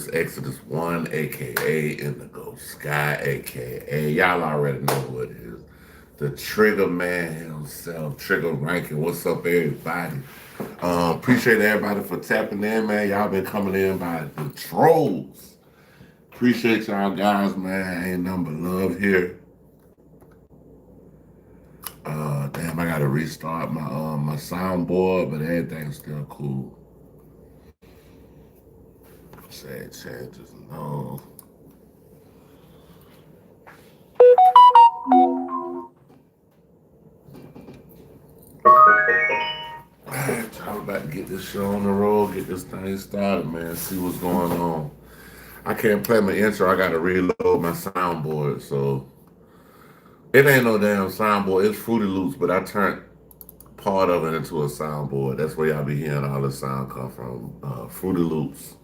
is Exodus 1, aka Indigo Sky, aka y'all already know who it is. The Trigger Man himself, Trigger Ranking. What's up, everybody? Appreciate everybody for tapping in, man. Y'all been coming in by the trolls. Appreciate y'all guys, man. Ain't nothing but love here. Damn, I gotta restart my soundboard, but everything's still cool. Say changes, no. Alright, I'm about to get this show on the road, get this thing started, man. See what's going on. I can't play my intro. I gotta reload my soundboard, so it ain't no damn soundboard. It's Fruity Loops, but I turned part of it into a soundboard. That's where y'all be hearing all the sound come from. Fruity Loops,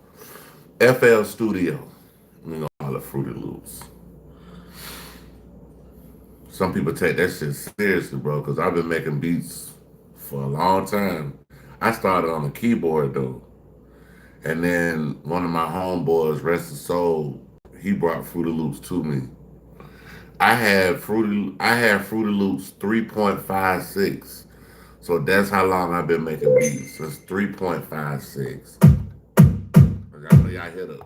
FL Studio. You know, all the Fruity Loops. Some people take that shit seriously, bro, because I've been making beats for a long time. I started on a keyboard though, and then one of my homeboys, rest his soul, he brought Fruity Loops to me. I had Fruity Loops 3.56. So that's how long I've been making beats. Since 3.56. I know y'all hear the,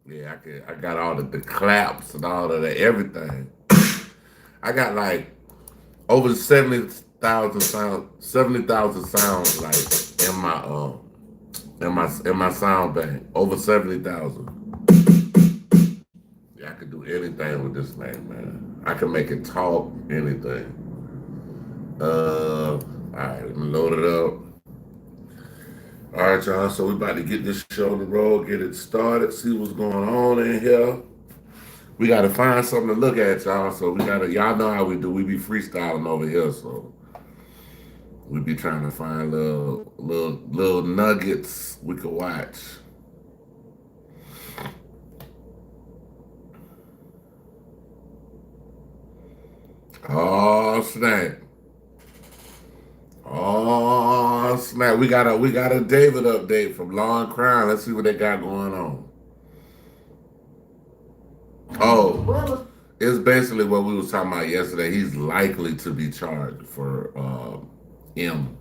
yeah, I got all the claps and all of the everything. I got like over 70,000 sounds like in my sound bank. Over 70,000. Yeah, I could do anything with this thing, man. I can make it talk, anything. All right, let me load it up. All right, y'all. So we about to get this show on the road, get it started, see what's going on in here. We gotta find something to look at, y'all. So y'all know how we do. We be freestyling over here, so we be trying to find little nuggets we could watch. Oh snap! Oh snap! We got a David update from Law and Crime. Let's see what they got going on. Oh, it's basically what we was talking about yesterday. He's likely to be charged for M.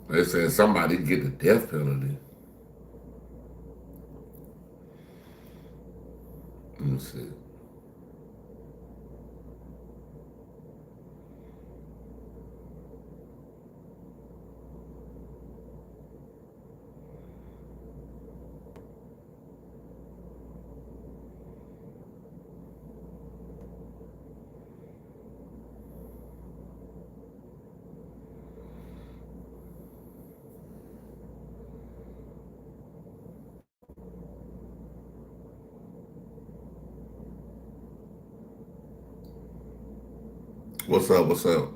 They said somebody get the death penalty. Let me see. What's up? What's up?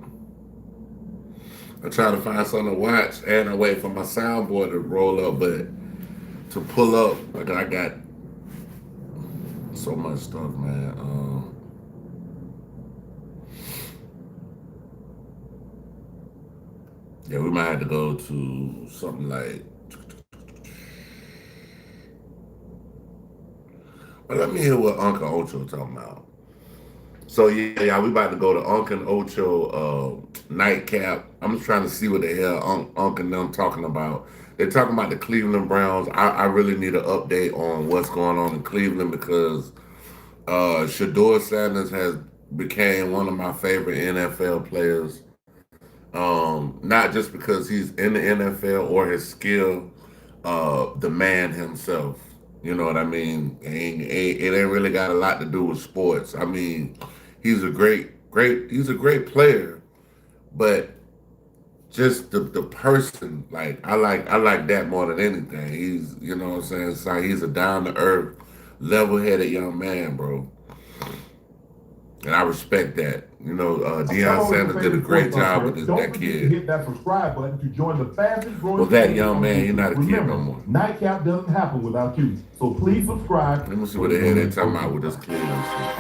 I try to find something to watch and I wait for my soundboard to roll up, but to pull up, like I got so much stuff, man. Yeah, we might have to go to something like. But let me hear what Uncle Ocho talking about. So yeah, we about to go to Uncle and Ocho nightcap. I'm just trying to see what the hell Uncle and them talking about. They're talking about the Cleveland Browns. I really need an update on what's going on in Cleveland because Shador Sanders has became one of my favorite NFL players. Not just because he's in the NFL or his skill, the man himself. You know what I mean? It ain't really got a lot to do with sports. I mean, he's he's a great player, but just the person, like I like that more than anything. He's you know what I'm saying. It's like he's a down to earth, level headed young man, bro. And I respect that. You know, Deion Sanders did a great job with that kid. Hit that subscribe button to join the fastest growing. Well, that young man, he's not a kid no more. Nightcap doesn't happen without you. So please subscribe. Let me see what the hell they're talking about with this Cleveland shit.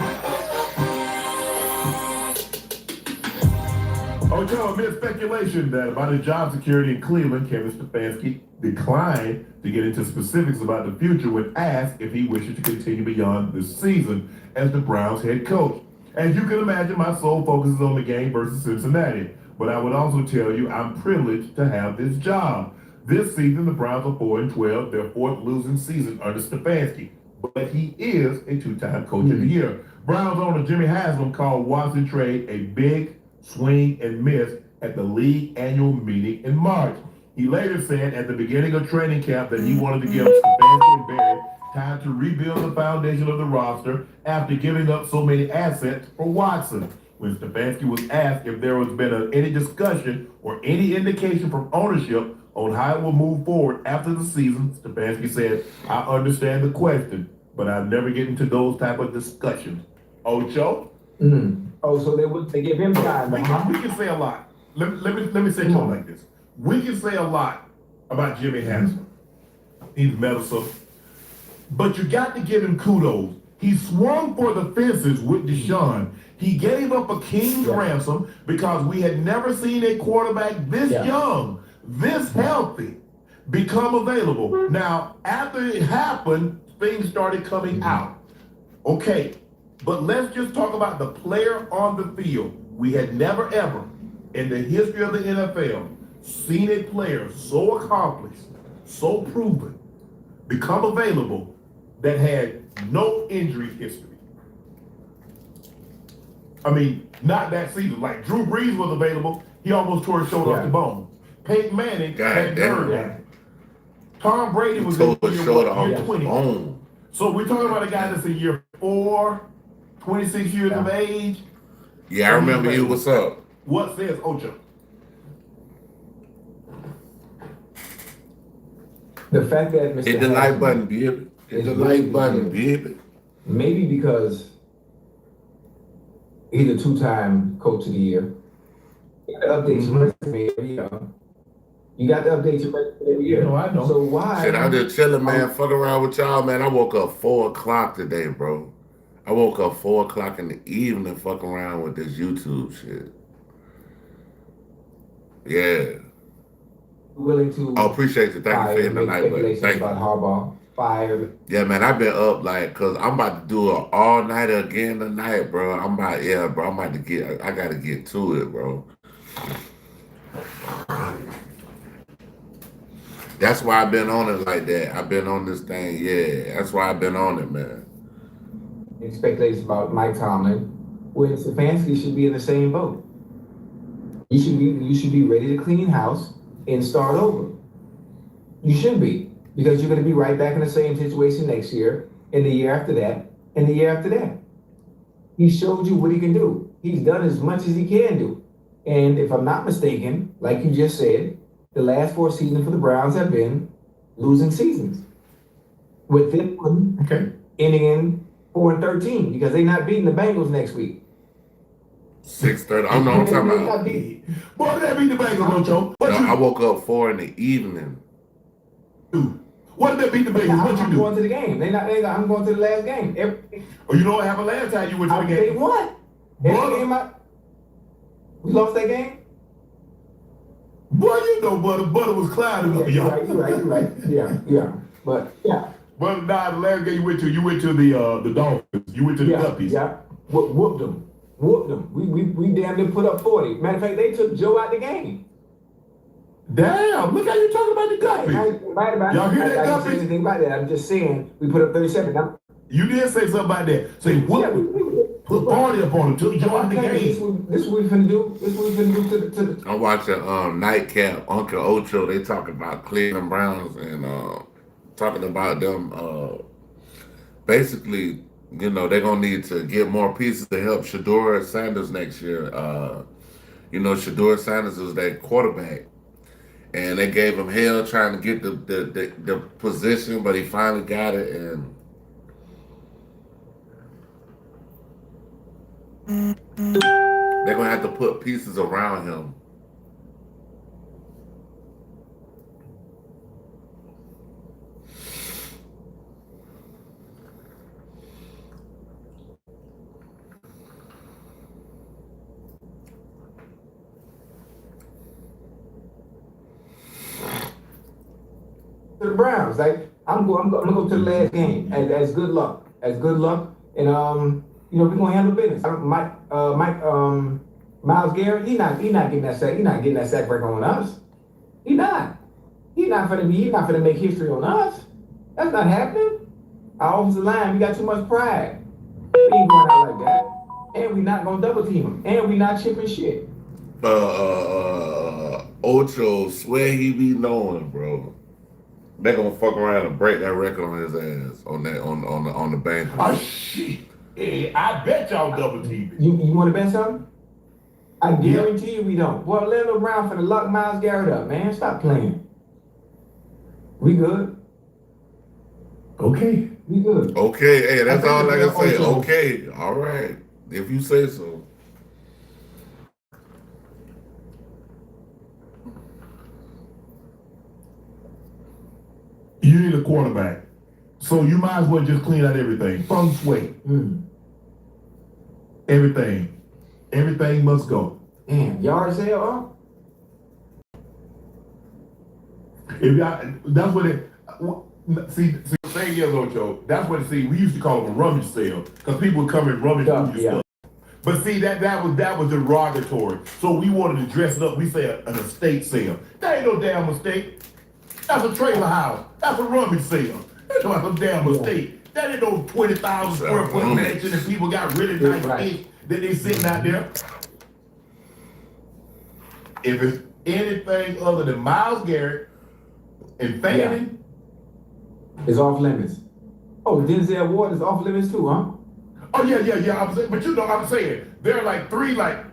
Oh Joe, amid speculation that about his job security in Cleveland, Kevin Stefanski declined to get into specifics about the future when asked if he wishes to continue beyond this season as the Browns head coach. As you can imagine, my sole focus is on the game versus Cincinnati. But I would also tell you I'm privileged to have this job. This season, the Browns are 4-12, their fourth losing season under Stefanski. But he is a two-time coach of the year. Browns owner Jimmy Haslam called Watson trade a big swing and miss at the league annual meeting in March. He later said at the beginning of training camp that he wanted to give Stefanski and Barry time to rebuild the foundation of the roster after giving up so many assets for Watson. When Stefanski was asked if there was been any discussion or any indication from ownership on how it will move forward after the season, Stefanski said, "I understand the question, but I never get into those type of discussions." Ocho? Oh, so they give him time. We can say a lot. Let me say something like this. We can say a lot about Jimmy Haslam. He's meddlesome. But you got to give him kudos. He swung for the fences with Deshaun. He gave up a king's ransom because we had never seen a quarterback this young, this healthy, become available. Now, after it happened, things started coming out. Okay, but let's just talk about the player on the field. We had never ever, in the history of the NFL, seen a player so accomplished, so proven, become available that had no injury history. I mean, not that season. Like Drew Brees was available, he almost tore his shoulder off the bone. Peyton Manning had nerve. Tom Brady was in year 20. So we're talking about a guy that's in year 4, 26 years of age. Yeah, I remember you. What's up? What says Ocho? The fact that Mr. Hit the like button, baby. Hit the like button, baby. Maybe because he's a two-time coach of the year. You got to update your resume every year. You got to update your resume every year. I know. So why? Shit, I'm just chilling, man. Fuck around with y'all, man. I woke up 4 o'clock today, bro. I woke up 4 o'clock in the evening fucking around with this YouTube shit. Yeah. Willing to appreciate you. Thank you for hitting the night button. Thank you. About Harbaugh. Fired. Yeah, man, I've been up like, cause I'm about to do an all-nighter again tonight, bro. I'm about to get, I gotta get to it, bro. That's why I've been on it like that. I've been on this thing, yeah. That's why I've been on it, man. Speculations about Mike Tomlin, when Stefanski should be in the same boat. You should be ready to clean house and start over. You should be. Because you're going to be right back in the same situation next year, and the year after that, and the year after that. He showed you what he can do. He's done as much as he can do. And if I'm not mistaken, like you just said, the last 4 seasons for the Browns have been losing seasons. With this one ending in 4-13, because they're not beating the Bengals next week. 6:30. I know I'm talking about. Boy, they beat the Bengals, Ocho. I woke up 4 in the evening. What did they beat the Bengals? What you do? I'm going to the game. I'm going to the last game. Oh, you know what happened last time you went to the game? They won. We lost that game? Boy, you know butter was clouded up, y'all. You're right. Yeah. But, yeah. Well, nah, the last game you went to the Dolphins. You went to the Guppies. Yeah. Whooped them. We damn near put up 40. Matter of fact, they took Joe out the game. Damn, look how you talking about the Guppies. Right about y'all hear that, I Guppies? didn't say anything about that. I'm just saying we put up 37. You did say something about that. Say, put 40 up on them, took Joe out the game. This is what we finna do. This is what we finna do to the I'm watching Nightcap, Uncle Ocho. They talking about Cleveland Browns and talking about them. Basically, you know, they're gonna need to get more pieces to help Shedeur Sanders next year. You know, Shedeur Sanders is their quarterback, and they gave him hell trying to get the position, but he finally got it. And they're gonna have to put pieces around him. Browns. Like I'm gonna go to the last game as good luck, and we're gonna handle business. Miles Garrett, he not getting that sack. He not getting that sack record on us. He not. He's not gonna make history on us. That's not happening. Our offensive line, we got too much pride. We ain't going out like that. And we not gonna double team him. And we not chipping shit. Ocho swear he be knowing, bro. They gonna fuck around and break that record on his ass on the bank. Oh shit! Hey, I bet y'all double team it. You want to bet something? I guarantee you we don't. Boy, Orlando Brown finna lock Myles Garrett up, man. Stop playing. We good. Okay. We good. Okay, hey, that's all I can say. Ocho. Okay, all right. If you say so. You need a quarterback. So you might as well just clean out everything. Feng shui. Everything. Everything must go. Damn, yard sale, If y'all, that's what it. See, the thing is, Ocho, that's what we used to call them a rummage sale because people would come and rummage through your stuff. But see, that was derogatory. So we wanted to dress it up. We say an estate sale. That ain't no damn estate. That's a trailer house. That's a rummage sale. That's not some damn estate. That ain't no 20,000 square foot mansion and people got really nice things that they sitting out there. If it's anything other than Myles Garrett and Fanning, it's off limits. Oh, Denzel Ward is off limits too, huh? Oh yeah. I'm saying, but you know what I'm saying? There are like three, like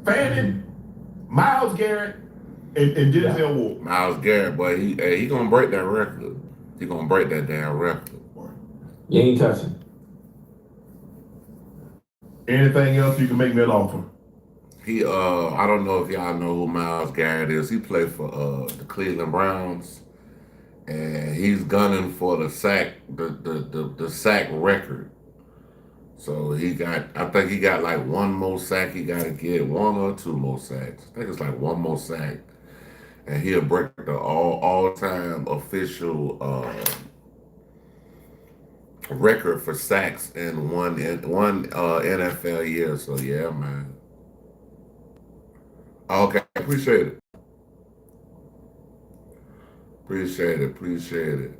Fanning, Myles Garrett, and Denzel Ward. Myles Garrett, boy, he gonna break that record. He gonna break that damn record. You ain't touching. Anything else you can make me an offer? He I don't know if y'all know who Myles Garrett is. He played for the Cleveland Browns, and he's gunning for the sack record. So I think he got like one more sack he got to get, one or two more sacks. I think it's like one more sack, and he'll break the all-time official record for sacks in one NFL year. So yeah, man. Okay, appreciate it. Appreciate it.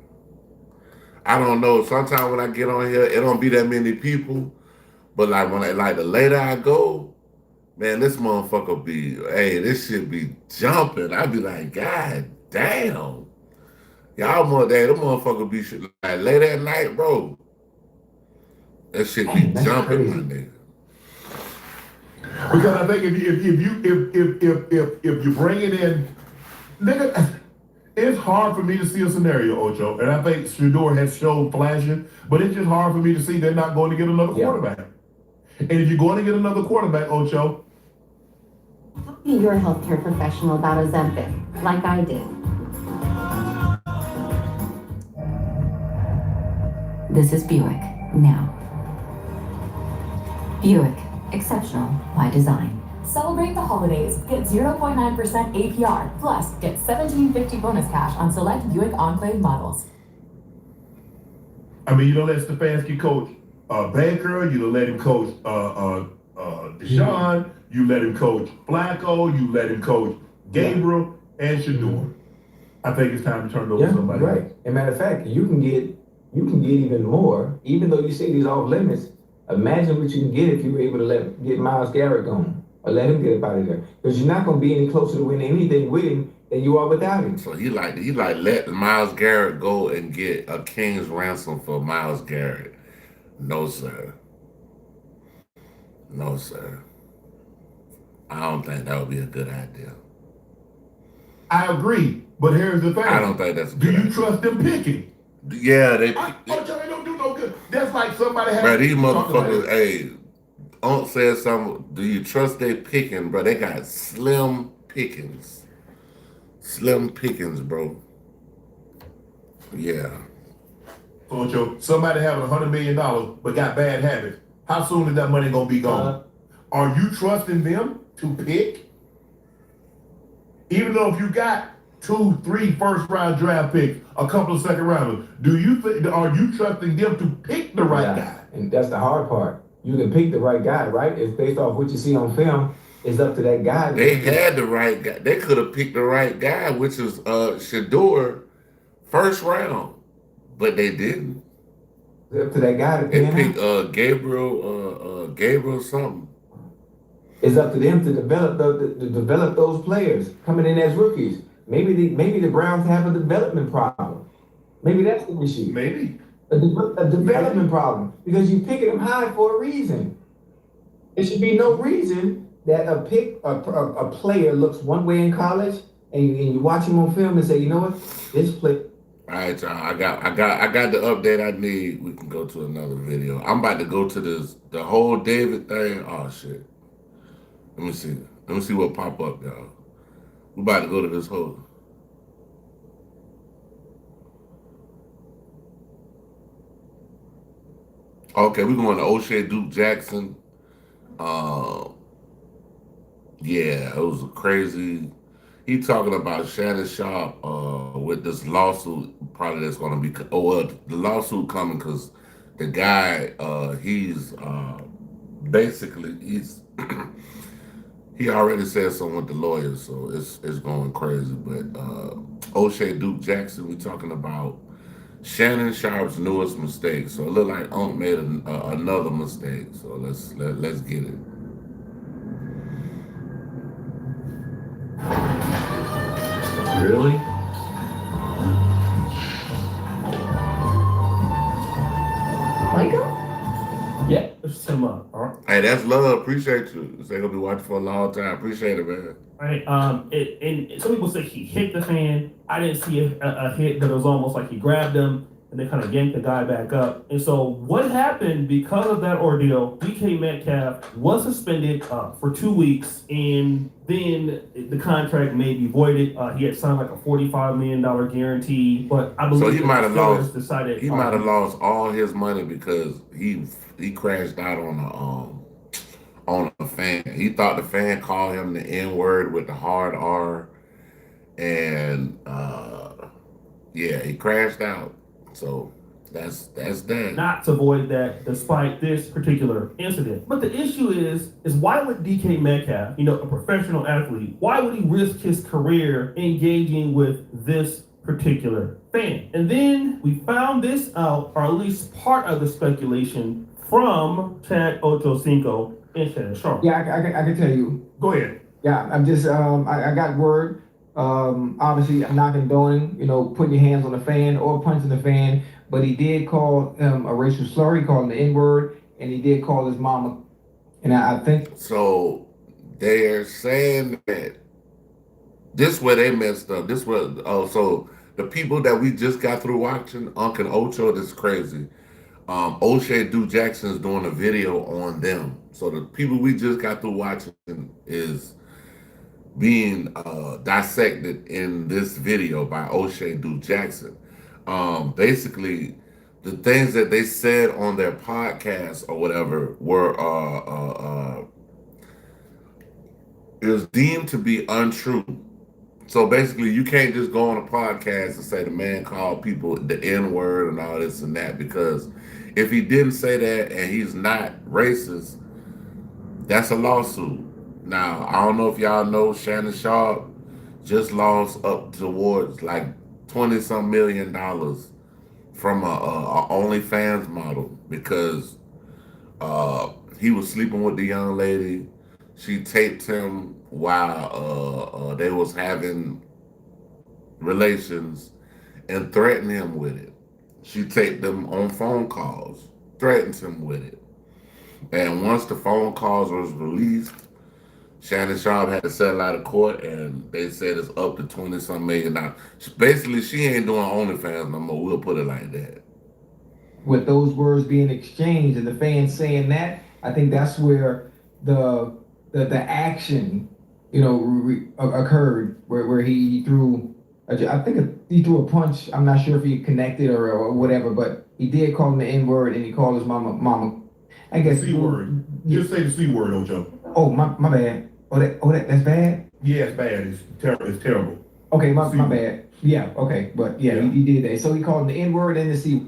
I don't know. Sometimes when I get on here, it don't be that many people. But like the later I go, man, this motherfucker this shit be jumping. I be like, God damn. Y'all the motherfucker be shit like late at night, bro. That shit be jumping, my nigga. Because I think if you bring it in, nigga, it's hard for me to see a scenario, Ocho, and I think Shador has shown flashing, but it's just hard for me to see they're not going to get another quarterback. And if you're going to get another quarterback, Ocho, be your healthcare professional about Ozempic, like I did. This is Buick now. Buick, exceptional by design. Celebrate the holidays. Get 0.9% APR. Plus, get $1,750 bonus cash on select Buick Enclave models. I mean, you don't let Stefanski coach Baker. You don't let him coach Deshaun. You let him coach Flacco. You let him coach Gabriel and Shador. I think it's time to turn it over to somebody. Right. As a matter of fact, you can get even more, even though you say these off limits. Imagine what you can get if you were able to get Myles Garrett going or let him get up out of there, because you're not going to be any closer to winning anything with him than you are without him. So he let Myles Garrett go and get a king's ransom for Myles Garrett. No, sir. No, sir. I don't think that would be a good idea. I agree, but here's the thing. I don't think that's a good good idea. Do you idea. trust them picking? Yeah, they don't do no good. That's like somebody has. Bro, these motherfuckers, hey, Unc said something. Do you trust they picking, bro? They got slim pickings. Slim pickings, bro. Yeah. Ocho, somebody having $100 million but got bad habits. How soon is that money gonna be gone? Are you trusting them to pick? Even though if you got 2, 3 first-round draft picks, a couple of second-rounders. Are you trusting them to pick the right guy? And that's the hard part. You can pick the right guy, right? It's based off what you see on film. It's up to that guy. They had the right guy. They could have picked the right guy, which is Shador, first round, but they didn't. It's up to that guy to They pan picked out. Gabriel something. It's up to them to develop those players coming in as rookies. Maybe the Browns have a development problem. Maybe that's the issue. Maybe. A development problem, because you picking them high for a reason. There should be no reason that a player looks one way in college and you watch him on film and say, you know what, this player. All right, y'all. I got the update I need. We can go to another video. I'm about to go to the whole David thing. Oh shit. Let me see. Let me see what pop up, y'all. We about to go to this whole. Okay, we're going to O'Shea Duke Jackson. Yeah, it was crazy. He talking about Shannon Sharp with this lawsuit probably that's going to be, the lawsuit coming because the guy, he's basically, he already said something with the lawyers, so it's going crazy. But O'Shea Duke Jackson, we talking about Shannon Sharp's newest mistake. So it looked like Unc made another mistake. So let's get it. Really? Michael? Yeah, let's him up. All right. Hey, that's love. Appreciate you. They're gonna be watching for a long time. Appreciate it, man. Right. And some people say he hit the fan. I didn't see a hit, but it was almost like he grabbed him and they kind of yanked the guy back up. And so what happened because of that ordeal? DK Metcalf was suspended for 2 weeks, and then the contract may be voided. He had signed like a $45 million guarantee, but I believe So he might have lost. Decided He might have lost all his money because he crashed out on a fan. He thought the fan called him the N-word with the hard R, and yeah, he crashed out. So that's that. Not to avoid that despite this particular incident. But the issue is why would DK Metcalf, a professional athlete, why would he risk his career engaging with this particular fan? And then we found this out, or at least part of the speculation, from Chad Ochocinco and Shannon Sharp. Yeah, I can tell you. Go ahead. Yeah, I'm just I got word. Obviously, I'm not condoning, putting your hands on the fan or punching the fan, but he did call him a racial slur. He called him the N-word, and he did call his mama. And I think so. They're saying that this where they messed up. This was so the people that we just got through watching Unc and Ocho. This is crazy. O'Shea Duke Jackson is doing a video on them. So the people we just got through watching is being dissected in this video by O'Shea Duke Jackson. Basically, the things that they said on their podcast or whatever were it was deemed to be untrue. So basically, you can't just go on a podcast and say the man called people the N-word and all this and that, because if he didn't say that and he's not racist, that's a lawsuit. Now, I don't know if y'all know Shannon Sharp just lost up towards like $20-some million from a OnlyFans model because he was sleeping with the young lady. She taped him while they was having relations and threatened him with it. She taped them on phone calls, threatened him with it. And once the phone calls was released, Shannon Sharp had to settle out of court, and they said it's up to $20-some million. Basically, she ain't doing OnlyFans no more. We'll put it like that. with those words being exchanged and the fans saying that, I think that's where the action, occurred, where he threw. I think he threw a punch. I'm not sure if he connected or whatever, but he did call him the N-word, and he called his mama. I guess C word. Just say the C word, Ocho. Oh, my bad. That's bad. Yeah, it's bad. It's terrible. It's terrible. Okay, my bad. Yeah, okay, but yeah, he did that. So he called him the N-word and the C.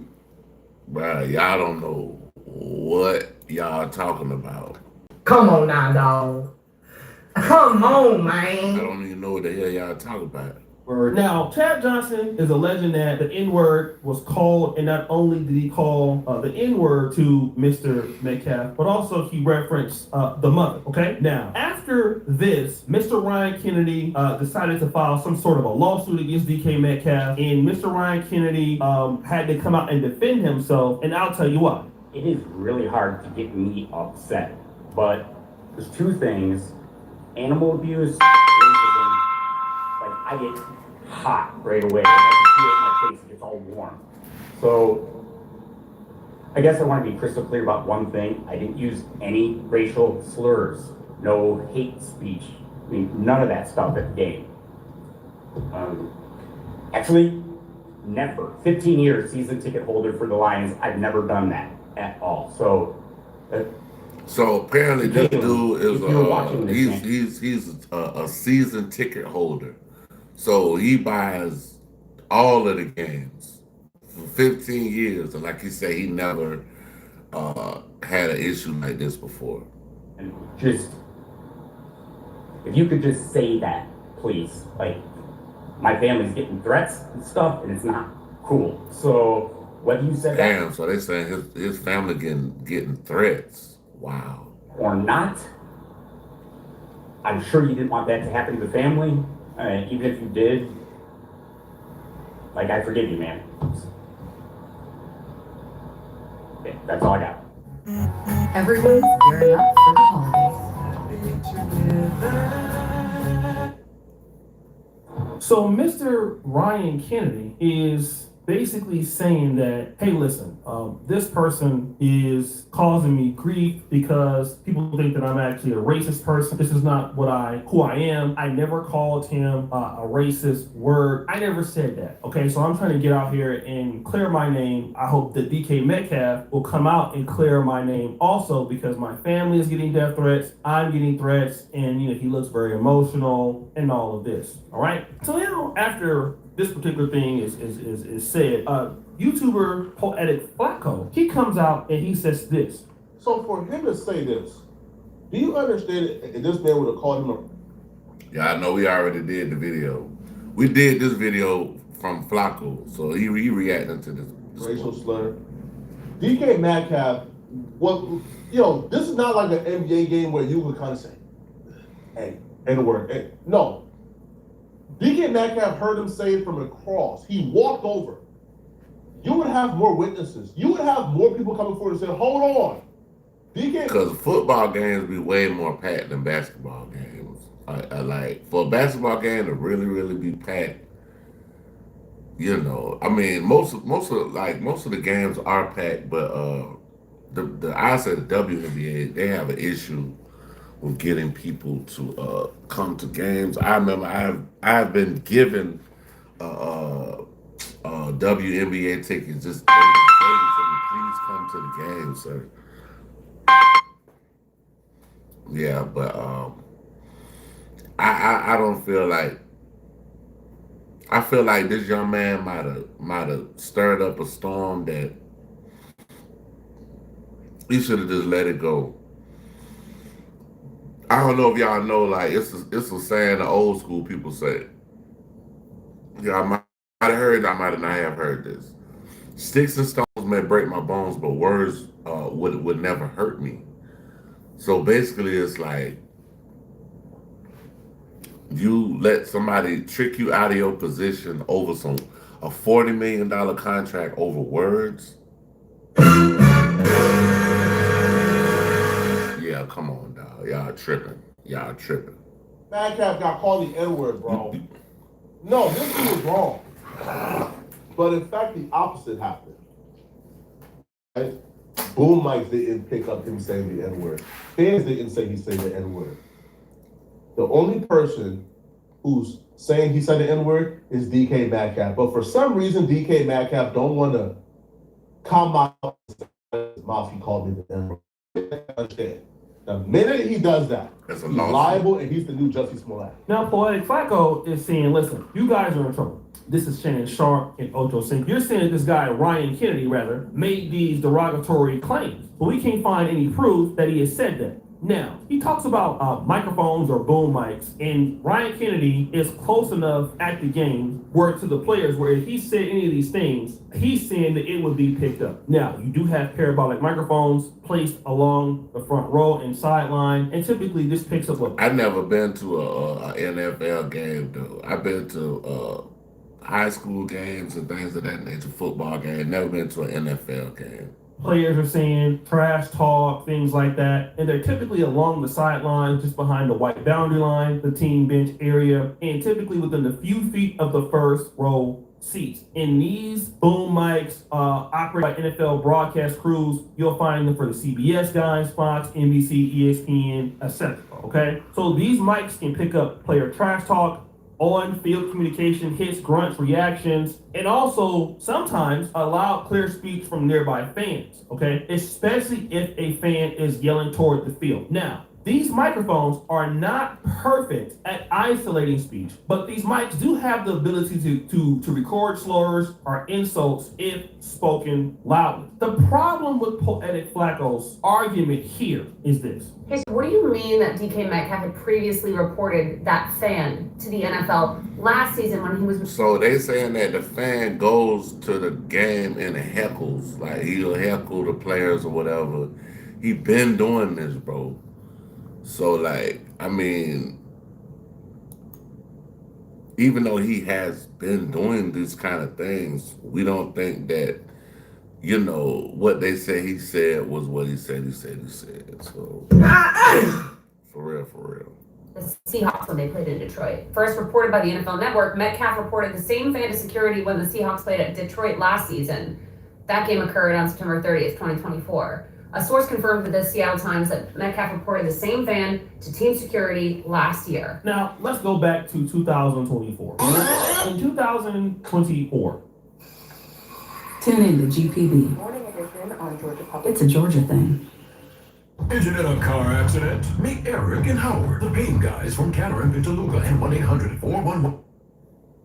Bruh, y'all don't know what y'all talking about. Come on now, dog. Come on, I man. don't even know what the hell y'all talking about. Now, Chad Johnson is alleging that the N-word was called, and not only did he call the N-word to Mr. Metcalf, but also he referenced the mother, okay? Now, after this, Mr. Ryan Kennedy decided to file some sort of a lawsuit against DK Metcalf, and Mr. Ryan Kennedy had to come out and defend himself, and I'll tell you what. It is really hard to get me upset, but there's two things. Animal abuse, racism, like I get hot right away. I can feel it in my face, it gets all warm. So I guess I want to be crystal clear about one thing. I didn't use any racial slurs, no hate speech. I mean, none of that stuff at the game. Actually, never. 15 years season ticket holder for the Lions, I've never done that at all. So apparently this dude is he's a season ticket holder. So he buys all of the games for 15 years, and like he said, he never had an issue like this before. And just, if you could just say that, please. Like, my family's getting threats and stuff, and it's not cool. So whether you said Damn, that, so they saying his family getting threats. Wow. or not, I'm sure you didn't want that to happen to the family. Even if you did, like, I forgive you, man. Yeah, that's all I got. Everyone's gearing up for the holidays. So Mr. Ryan Kennedy is basically saying that, hey, listen, this person is causing me grief because people think that I'm actually a racist person. This is not who I am. I never called him a racist word. I never said that. Okay, so I'm trying to get out here and clear my name. I hope that DK Metcalf will come out and clear my name also, because my family is getting death threats. I'm getting threats, and he looks very emotional and all of this. All right. So now after this particular thing is said, YouTuber Poetic Flacco, he comes out and he says this. So for him to say this, do you understand if this man would have called him a... Yeah, I know we already did the video. We did this video from Flacco, so he reacting to this racial slur. DK Metcalf, this is not like an NBA game where you would kind of say, hey, N-word, hey. No. DK Metcalf heard him say it from across. He walked over. You would have more witnesses. You would have more people coming forward and saying, hold on. DK... Because football games be way more packed than basketball games. I like, for a basketball game to really, really be packed, I mean, most of the games are packed, but I say the WNBA, they have an issue with getting people to come to games. I remember I've been given WNBA tickets, just waiting for me. Please come to the game, sir. Yeah, but I don't feel like. I feel like this young man might have stirred up a storm that he should have just let it go. I don't know if y'all know, like, it's a saying the old school people say. Y'all might have heard, I might not have heard this. Sticks and stones may break my bones, but words would never hurt me. So basically, it's like you let somebody trick you out of your position over a $40 million contract over words. Yeah, come on, dog. Y'all tripping. Metcalf got called the N-word, bro. No, this dude was wrong. But in fact, the opposite happened. Right? Boom mics didn't pick up him saying the N-word. Fans didn't say he said the N-word. The only person who's saying he said the N-word is DK Metcalf. But for some reason, DK Metcalf don't want to come out and say his mouth, he called me the N-word. I understand. The minute he does that, That's a he's lawsuit. liable and he's the new Jussie Smollett. Now, Poetic Flacco is saying, listen, you guys are in trouble. This is Shannon Sharp and Ocho Cinco. You're saying that this guy, Ryan Kennedy, rather, made these derogatory claims, but we can't find any proof that he has said that. Now, he talks about microphones or boom mics, and Ryan Kennedy is close enough at the game where to the players where if he said any of these things, he's saying that it would be picked up. Now, you do have parabolic microphones placed along the front row and sideline, and typically this picks up what? I've never been to a NFL game, though. I've been to high school games and things of that nature, football game. Never been to an NFL game. Players are saying trash talk, things like that, and they're typically along the sideline, just behind the white boundary line, the team bench area, and typically within a few feet of the first row seats. In these boom mics operated by NFL broadcast crews, you'll find them for the CBS guys, Fox, NBC, ESPN, etc. Okay, so these mics can pick up player trash talk, on-field communication, hits, grunts, reactions, and also sometimes allow clear speech from nearby fans, okay? Especially if a fan is yelling toward the field. Now, these microphones are not perfect at isolating speech, but these mics do have the ability to record slurs or insults if spoken loudly. The problem with Poetic Flacco's argument here is this. Okay, so what do you mean that DK Metcalf had previously reported that fan to the NFL last season when he was... So they saying that the fan goes to the game and heckles, like he'll heckle the players or whatever. He been doing this, bro. So, like, I mean, even though he has been doing these kind of things, we don't think that, you know, what they say he said was what he said. So, for real. The Seahawks when they played in Detroit. First reported by the NFL Network, Metcalf reported the same fan to security when the Seahawks played at Detroit last season. That game occurred on September 30th, 2024. A source confirmed to the Seattle Times that Metcalf reported the same fan to team security last year. Now, let's go back to 2024. In 2024. Tune in to GPB. Morning edition on Georgia Public. It's a Georgia thing. Injured in a car accident? Meet Eric and Howard, the pain guys from Catarant in Toluca and 1-800-411.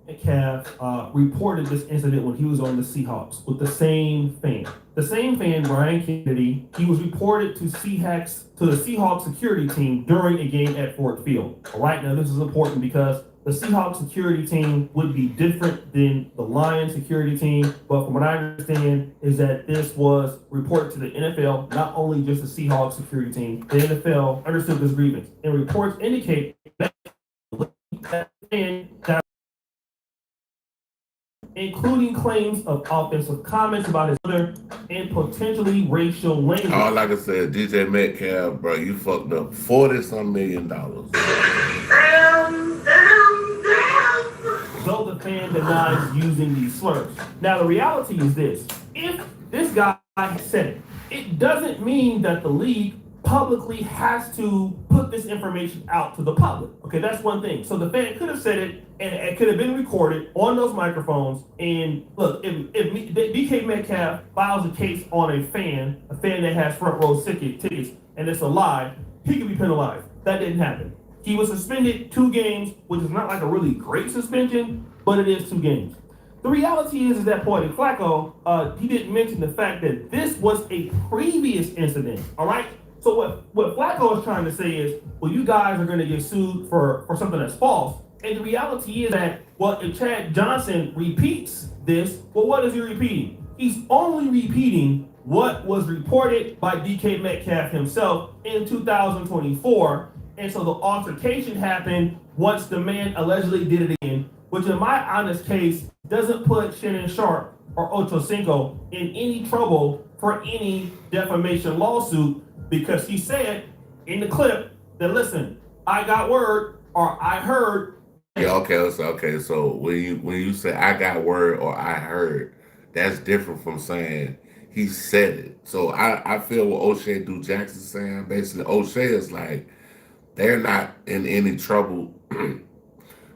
Metcalf reported this incident when he was on the Seahawks with the same fan. The same fan, Ryan Kennedy, he was reported to the Seahawks security team during a game at Ford Field. All right, now this is important because the Seahawks security team would be different than the Lions security team, but from what I understand is that this was reported to the NFL, not only just the Seahawks security team. The NFL understood this grievance, and reports indicate that including claims of offensive comments about his mother and potentially racial language. All like I said, DJ Metcalf, bro, you fucked up $40-some million. Though the fan denies using these slurs. Now, the reality is this. If this guy said it, it doesn't mean that the league publicly has to put this information out to the public. Okay, that's one thing. So the fan could have said it, and it could have been recorded on those microphones. And look, if DK Metcalf files a case on a fan that has front row tickets, and it's a lie, he could be penalized. That didn't happen. He was suspended 2 games, which is not like a really great suspension, but it is 2 games. The reality is that Poetic Flacco, he didn't mention the fact that this was a previous incident. All right. So what Flacco is trying to say is, well, you guys are going to get sued for something that's false. And the reality is that, well, if Chad Johnson repeats this, well, what is he repeating? He's only repeating what was reported by DK Metcalf himself in 2024. And so the altercation happened once the man allegedly did it again, which in my honest case doesn't put Shannon Sharp or Ocho Cinco in any trouble for any defamation lawsuit, because he said in the clip that, listen, I got word or I heard. Yeah, okay. So when you say I got word or I heard, that's different from saying he said it. So I feel what O'Shea Du Jackson's saying. Basically, O'Shea is like, they're not in any trouble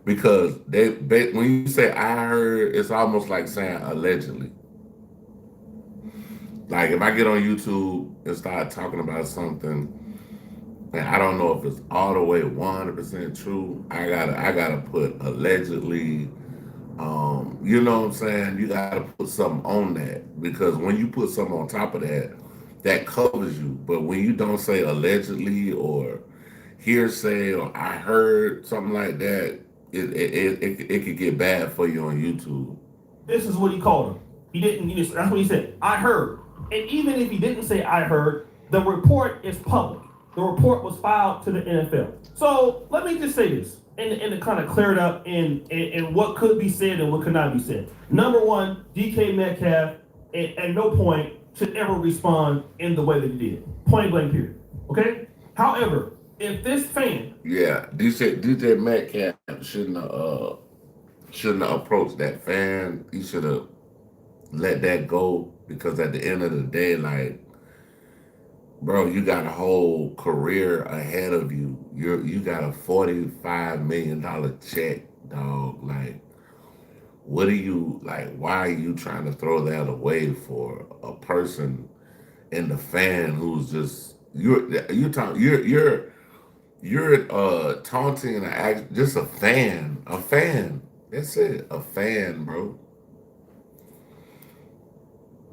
because when you say I heard, it's almost like saying allegedly. Like if I get on YouTube and start talking about something And I don't know if it's all the way 100% true. I gotta put allegedly. You know what I'm saying? You gotta put something on that, because when you put something on top of that, that covers you. But when you don't say allegedly or hearsay or I heard something like that, it could get bad for you on YouTube. This is what he called him. That's what he said. I heard. And even if he didn't say I heard, the report is public. The report was filed to the NFL. So let me just say this, and to kind of clear it up in what could be said and what could not be said. Number one, DK Metcalf at no point should ever respond in the way that he did. Point blank period. Okay? However, if this fan... Yeah, DJ Metcalf shouldn't have approached that fan. He should have let that go, because at the end of the day, like, bro, you got a whole career ahead of you. You got a $45 million check, dog. Like, what are you, like, why are you trying to throw that away for a person in the fan who's just, you're taunting just a fan. That's it, a fan, bro.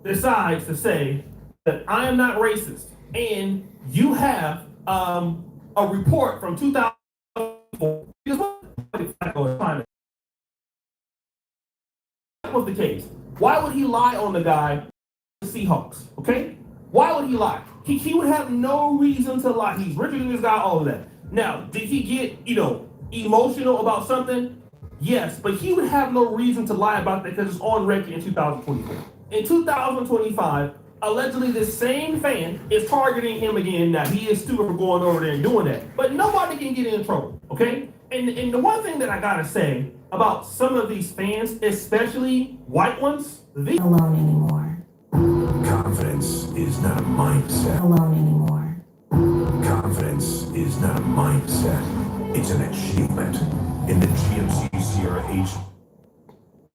Decides to say that I am not racist, and you have a report from 2004. That was the case. Why would he lie on the guy, the Seahawks? Okay? Why would he lie? He would have no reason to lie. He's richer than this guy, all of that. Now, did he get, emotional about something? Yes, but he would have no reason to lie about that because it's on record in 2024. In 2025, allegedly this same fan is targeting him again. Now, he is stupid for going over there and doing that, but nobody can get in trouble, okay? And the one thing that I gotta say about some of these fans, especially white ones, they Alone anymore. Confidence is not a mindset. Alone anymore. Confidence is not a mindset. It's an achievement. In the GMC Sierra H.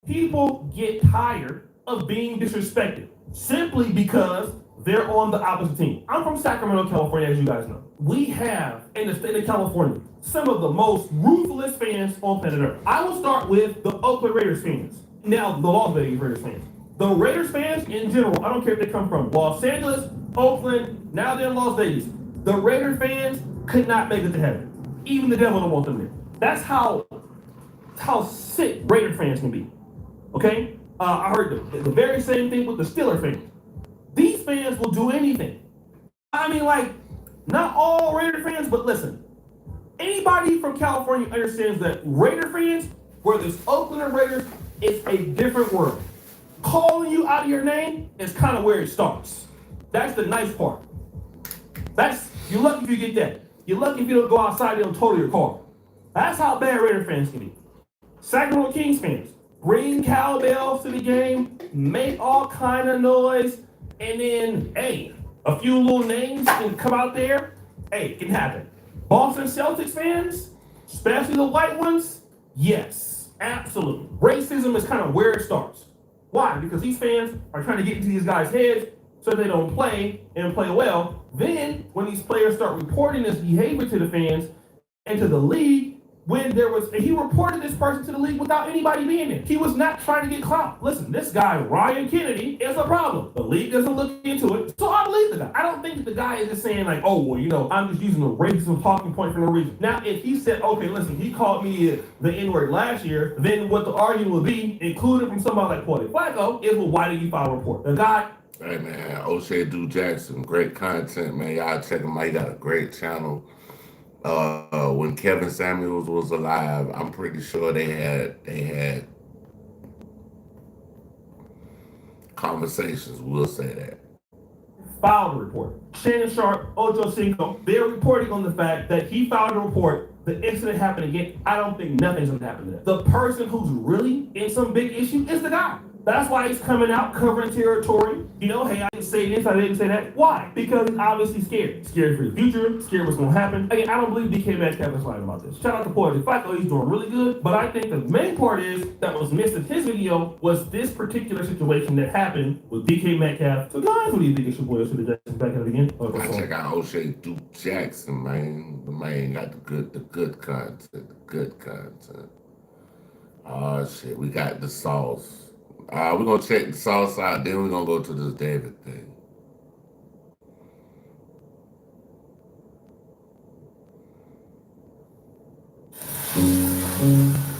people get tired of being disrespected simply because they're on the opposite team. I'm from Sacramento, California, as you guys know. We have, in the state of California, some of the most ruthless fans on planet Earth. I will start with the Oakland Raiders fans. Now, the Las Vegas Raiders fans. The Raiders fans in general, I don't care if they come from Los Angeles, Oakland, now they're in Las Vegas. The Raiders fans could not make it to heaven. Even the devil don't want them there. That's how sick Raider fans can be. Okay? I heard the very same thing with the Steelers fans. These fans will do anything. I mean, like, not all Raider fans, but listen. Anybody from California understands that Raider fans, whether it's Oakland or Raiders, it's a different world. Calling you out of your name is kind of where it starts. That's the nice part. You're lucky if you get that. You're lucky if you don't go outside and total your car. That's how bad Raider fans can be. Sacramento Kings fans, bring cowbells to the game, make all kind of noise, and then, hey, a few little names can come out there. Hey, it can happen. Boston Celtics fans, especially the white ones, yes, absolutely. Racism is kind of where it starts. Why? Because these fans are trying to get into these guys' heads so they don't play and play well. Then, when these players start reporting this behavior to the fans and to the league, he reported this person to the league without anybody being there. He was not trying to get clout. Listen, this guy, Ryan Kennedy, is a problem. The league doesn't look into it, so I believe the guy. I don't think that the guy is just saying like, oh, well, I'm just using a racism talking point for no reason. Now, if he said, okay, listen, he called me the N-word last year, then what the argument would be, included from somebody like Paulie Flacco, is, well, why did you file a report? The guy... Hey, man, O'Shea Duke Jackson, great content, man. Y'all check him out. He got a great channel. When Kevin Samuels was alive, I'm pretty sure they had conversations. We'll say that. Filed a report. Shannon Sharp, Ocho Cinco, they're reporting on the fact that he filed a report. The incident happened again. I don't think nothing's gonna happen to that. The person who's really in some big issue is the guy. That's why he's coming out covering territory. You know, hey, I didn't say this, I didn't say that. Why? Because he's obviously scared. Scared for the future, scared what's going to happen. Again, I don't believe DK Metcalf is lying about this. Shout out to Poetic Flacco, he's doing really good. But I think the main part is that was missed in his video was this particular situation that happened with DK Metcalf. So guys, what do you think it should boil to the Jackson back at it again? I check out O'Shea Duke Jackson, man. The man got the good content. Oh shit, we got the sauce. We're gonna check the sauce out, then we're gonna go to this David thing.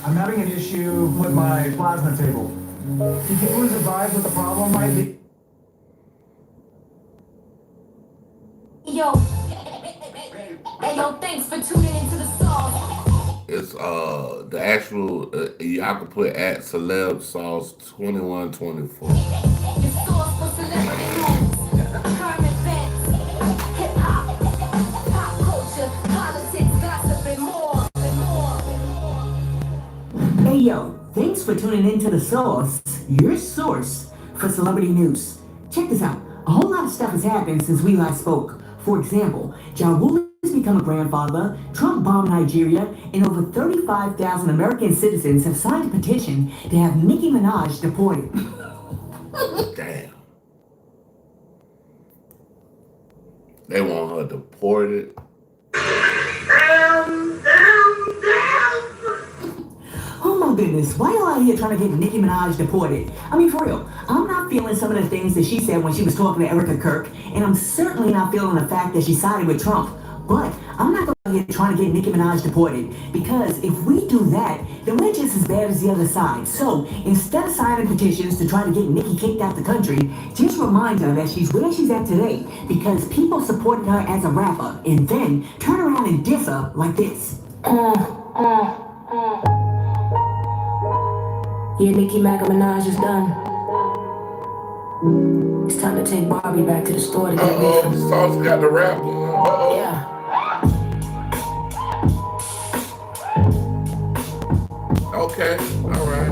I'm having an issue with my plasma table. Can you please advise what the problem might be? Yo, thanks for tuning into the sauce. It's the actual y'all can put at celeb sauce 2124. Your sauce for celebrity news, current events, hip hop, pop culture, politics, gossip, and more. Hey yo, thanks for tuning into the sauce, your source for celebrity news. Check this out. A whole lot of stuff has happened since we last spoke. For example, Ja Rule has become a grandfather, Trump bombed Nigeria, and over 35,000 American citizens have signed a petition to have Nicki Minaj deported. Damn. They want her deported. Oh my goodness, why y'all out here trying to get Nicki Minaj deported? I mean, for real, I'm not feeling some of the things that she said when she was talking to Erica Kirk, and I'm certainly not feeling the fact that she sided with Trump. But I'm not going to get trying to get Nicki Minaj deported, because if we do that, then we're just as bad as the other side. So instead of signing petitions to try to get Nicki kicked out the country, just remind her that she's where she's at today, because people supported her as a rapper, and then turn around and diss her like this. Yeah, Nicki Minaj is done. It's time to take Barbie back to the store to get me from. Sauce got the rap. Yeah. Okay, all right.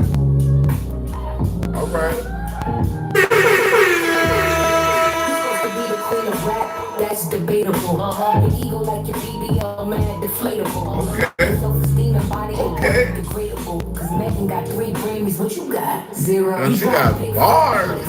That's debatable. The ego like your BBL, man, deflatable. Okay. Self-esteem and body degradable. Cause Megan got 3 Grammys, what you got? 0. And she got bars.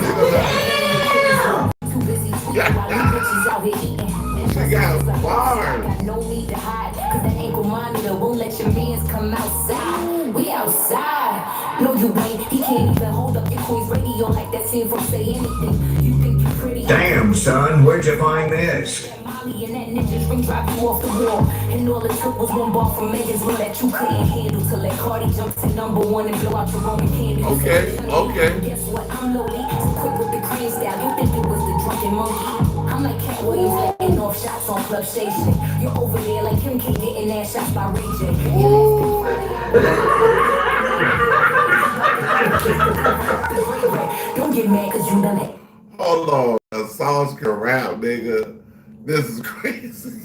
Too busy tweeting while you bitches out here eating. She got bars. Got no need to hide. Cause that ankle monitor won't let your mans come outside. We outside. No, you ain't. He can't even hold up your Queen's radio like that scene from Say Anything. You think you're pretty. Damn, son, where'd you find this? Molly and that ninja's ring drive you off the wall. And all it took was one ball from Megan's one that you couldn't handle. Till that Cardi jumps to #1 and blow out your Roman candy. Okay. Guess what? I'm loaded. So quick with the cream style. You think it was the drunken monkey? I'm like Cat Williams letting off shots on Club Station. You're over there like Kim K getting ass shots by Ray J. Don't get mad cause you done it. Hold on. The sauce can rap, nigga. This is crazy.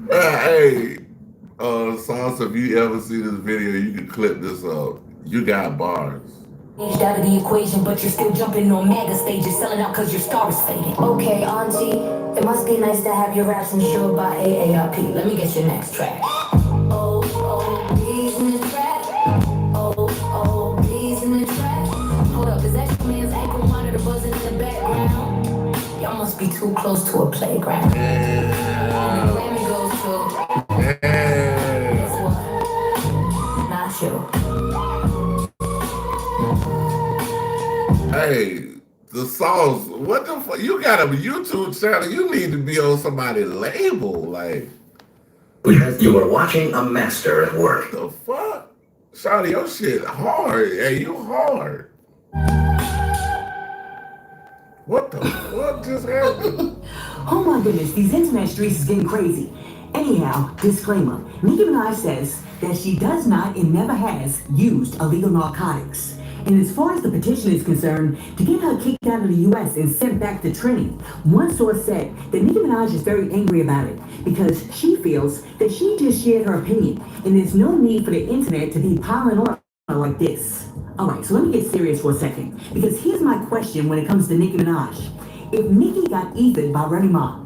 Hey, Sauce, if you ever see this video, you can clip this up. You got bars. Out of the equation, but you're still jumping on mega stages, selling out cause your star is fading. Okay, Auntie, it must be nice to have your raps insured by AARP. Let me get your next track. Oh, please in the track. Oh, please in the track. Hold up, is that your man's ankle monitor buzzing in the background? Y'all must be too close to a playground. Yeah. Grammy goes to. Yeah. Guess what? Not you. Hey, the Sauce, what the fuck? You got a YouTube channel. You need to be on somebody's label. Like, You were watching a master at work. the fuck? Shawty, your shit hard. Hey, you hard. What the fuck just happened? Oh my goodness, these internet streets is getting crazy. Anyhow, disclaimer, Nicki Minaj says that she does not and never has used illegal narcotics. And as far as the petition is concerned, to get her kicked out of the U.S. and sent back to training, one source said that Nicki Minaj is very angry about it because she feels that she just shared her opinion and there's no need for the internet to be piling on like this. Alright, so let me get serious for a second. Because here's my question when it comes to Nicki Minaj. If Nicki got ethered by Remy Ma,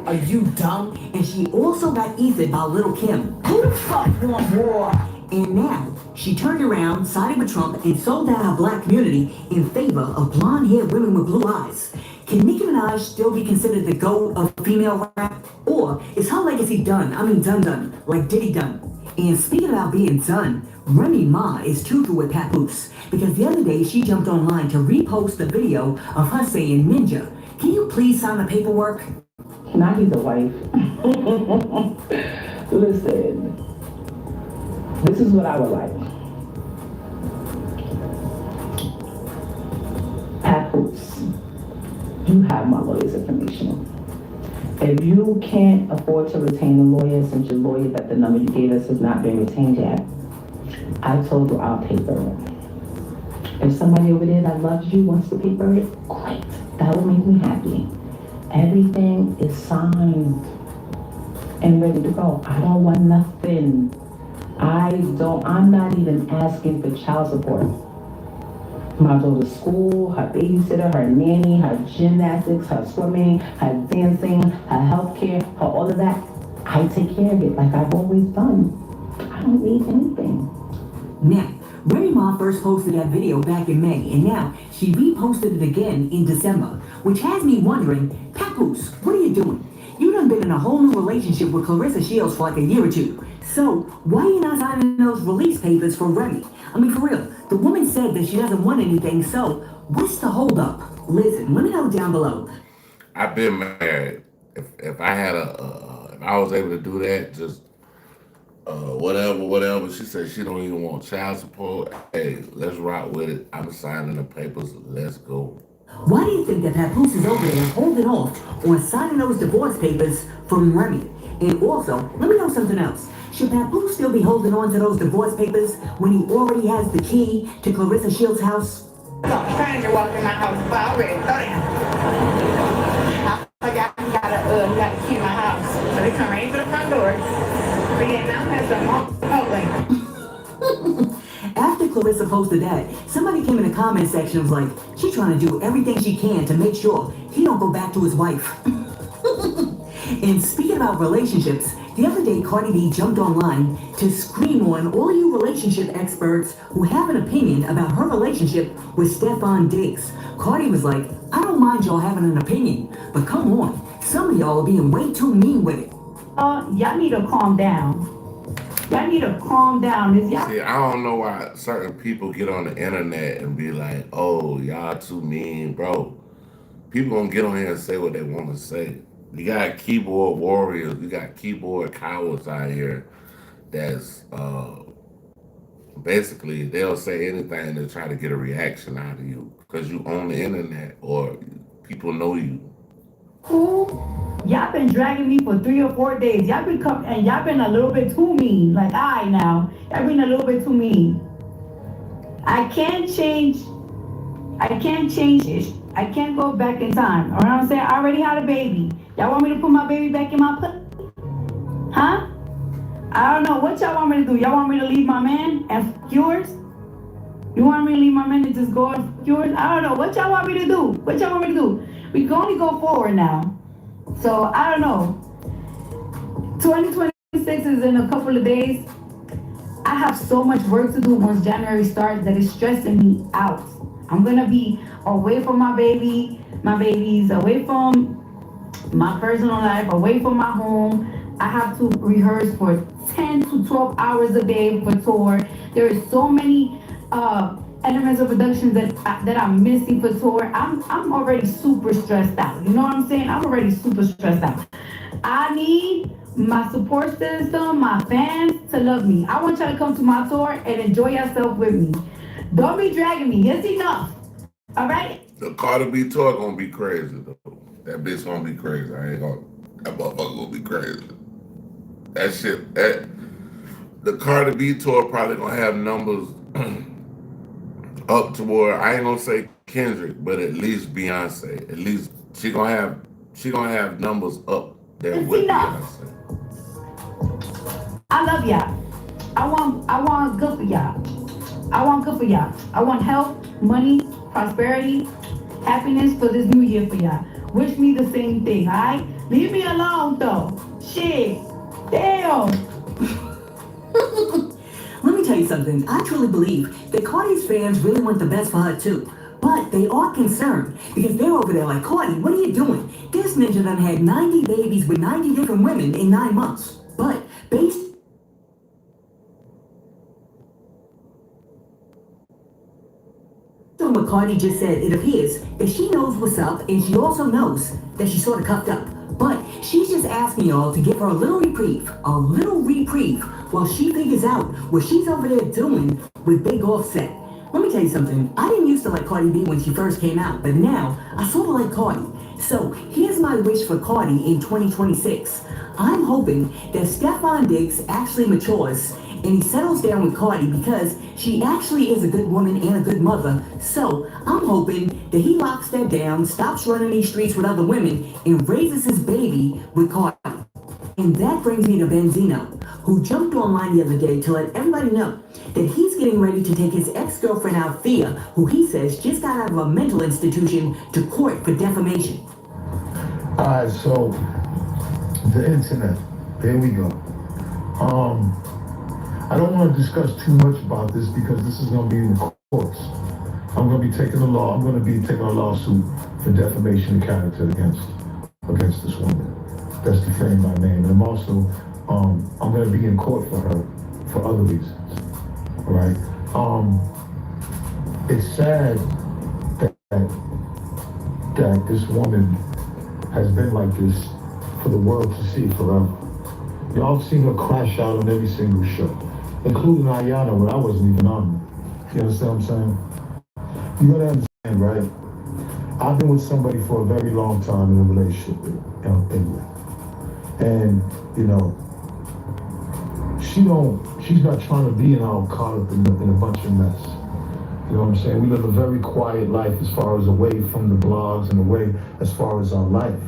are you dumb? And she also got ethered by Lil' Kim. Who the fuck want war? And now, she turned around, sided with Trump, and sold out her black community in favor of blonde-haired women with blue eyes. Can Nicki Minaj still be considered the GOAT of female rap? Or is her legacy done? I mean done, like Diddy done. And speaking about being done, Remy Ma is too with Papoose. Because the other day, she jumped online to repost the video of her saying, Ninja, can you please sign the paperwork? Now he's a wife. Listen, this is what I would like. Papoose, you have my lawyer's information. If you can't afford to retain a lawyer, since your lawyer that the number you gave us has not been retained yet, I told you I'll pay for it. If somebody over there that loves you wants to pay for it, great. That will make me happy. Everything is signed and ready to go. I don't want nothing. I'm not even asking for child support. My daughter's school, her babysitter, her nanny, her gymnastics, her swimming, her dancing, her healthcare, her all of that. I take care of it like I've always done. I don't need anything. Now, Remy Ma first posted that video back in May, and now she reposted it again in December, which has me wondering, Papoose, what are you doing? You done been in a whole new relationship with Clarissa Shields for like a year or two. So, why are you not signing those release papers for Remy? I mean, for real, the woman said that she doesn't want anything, so what's the holdup? Listen, let me know down below. I've been married. If I had if I was able to do that, just whatever. She said she don't even want child support. Hey, let's rock with it. I'm signing the papers. Let's go. Why do you think that Papoose is over there holding off on signing those divorce papers from Remy? And also, let me know something else. Should Papoose still be holding on to those divorce papers when he already has the key to Clarissa Shields' house? Stranger walked in my house, but I already thought it. I got the key to my house. So they come right to the front door. But yeah, now has some After Clarissa posted that, somebody came in the comment section and was like, she's trying to do everything she can to make sure he don't go back to his wife. And speaking about relationships, the other day Cardi B jumped online to scream on all you relationship experts who have an opinion about her relationship with Stefan Diggs. Cardi was like, I don't mind y'all having an opinion, but come on, some of y'all are being way too mean with it. Y'all need to calm down. Y'all need to calm down. See, I don't know why certain people get on the internet and be like, oh, y'all too mean, bro. People gonna get on here and say what they want to say. You got keyboard warriors, you got keyboard cowards out here that's basically they'll say anything to try to get a reaction out of you because you on the internet or people know you. Y'all been dragging me for 3 or 4 days. Y'all been and y'all been a little bit too mean. Like now. Y'all been a little bit too mean. I can't change it. I can't go back in time. Or I'm saying I already had a baby. Y'all want me to put my baby back in my pussy? Huh? I don't know. What y'all want me to do? Y'all want me to leave my man and f yours? You want me to leave my man and just go and f yours? I don't know. What y'all want me to do? What y'all want me to do? We can only go forward now. So, I don't know. 2026 is in a couple of days. I have so much work to do once January starts that it's stressing me out. I'm going to be away from my babies, away from my personal life, away from my home. I have to rehearse for 10 to 12 hours a day for tour. There is so many elements of production that I'm missing for tour. I'm already super stressed out. You know what I'm saying? I'm already super stressed out. I need my support system, my fans to love me. I want y'all to come to my tour and enjoy yourself with me. Don't be dragging me. It's enough. All right? The Cardi B tour gonna be crazy though. That bitch gonna be crazy. That motherfucker gonna be crazy. The Cardi B tour probably gonna have numbers up to where I ain't gonna say Kendrick, but at least Beyonce. At least she gonna have numbers up there with Beyonce. I love y'all. I want good for y'all. I want good for y'all. I want health, money, prosperity, happiness for this new year for y'all. Wish me the same thing, alright? Leave me alone though. Shit. Damn. Let me tell you something. I truly believe that Cardi's fans really want the best for her too. But they are concerned because they're over there like, Cardi, what are you doing? This ninja done had 90 babies with 90 different women in 9 months. But based on what Cardi just said, it appears that she knows what's up and she also knows that she's sort of cuffed up. But she's just asking y'all to give her a little reprieve while she figures out what she's over there doing with Big Offset. Let me tell you something. I didn't used to like Cardi B when she first came out, but now I sort of like Cardi. So here's my wish for Cardi in 2026. I'm hoping that Stephon Diggs actually matures and he settles down with Cardi because she actually is a good woman and a good mother. So I'm hoping that he locks that down, stops running these streets with other women, and raises his baby with Cardi. And that brings me to Benzino, who jumped online the other day to let everybody know that he's getting ready to take his ex-girlfriend Althea, who he says just got out of a mental institution, to court for defamation. Alright, so the internet. There we go. I don't want to discuss too much about this because this is going to be in the courts. I'm going to be taking a lawsuit for defamation of character against this woman. That's defamed my name. And I'm also, I'm going to be in court for her for other reasons. All right. It's sad that this woman has been like this for the world to see forever. Y'all have seen her crash out on every single show, including Ayana when I wasn't even on it. You understand what I'm saying? You gotta understand, right? I've been with somebody for a very long time in a relationship with, and you know, she's not trying to be all caught up in a bunch of mess. You know what I'm saying? We live a very quiet life as far as away from the blogs and away as far as our life.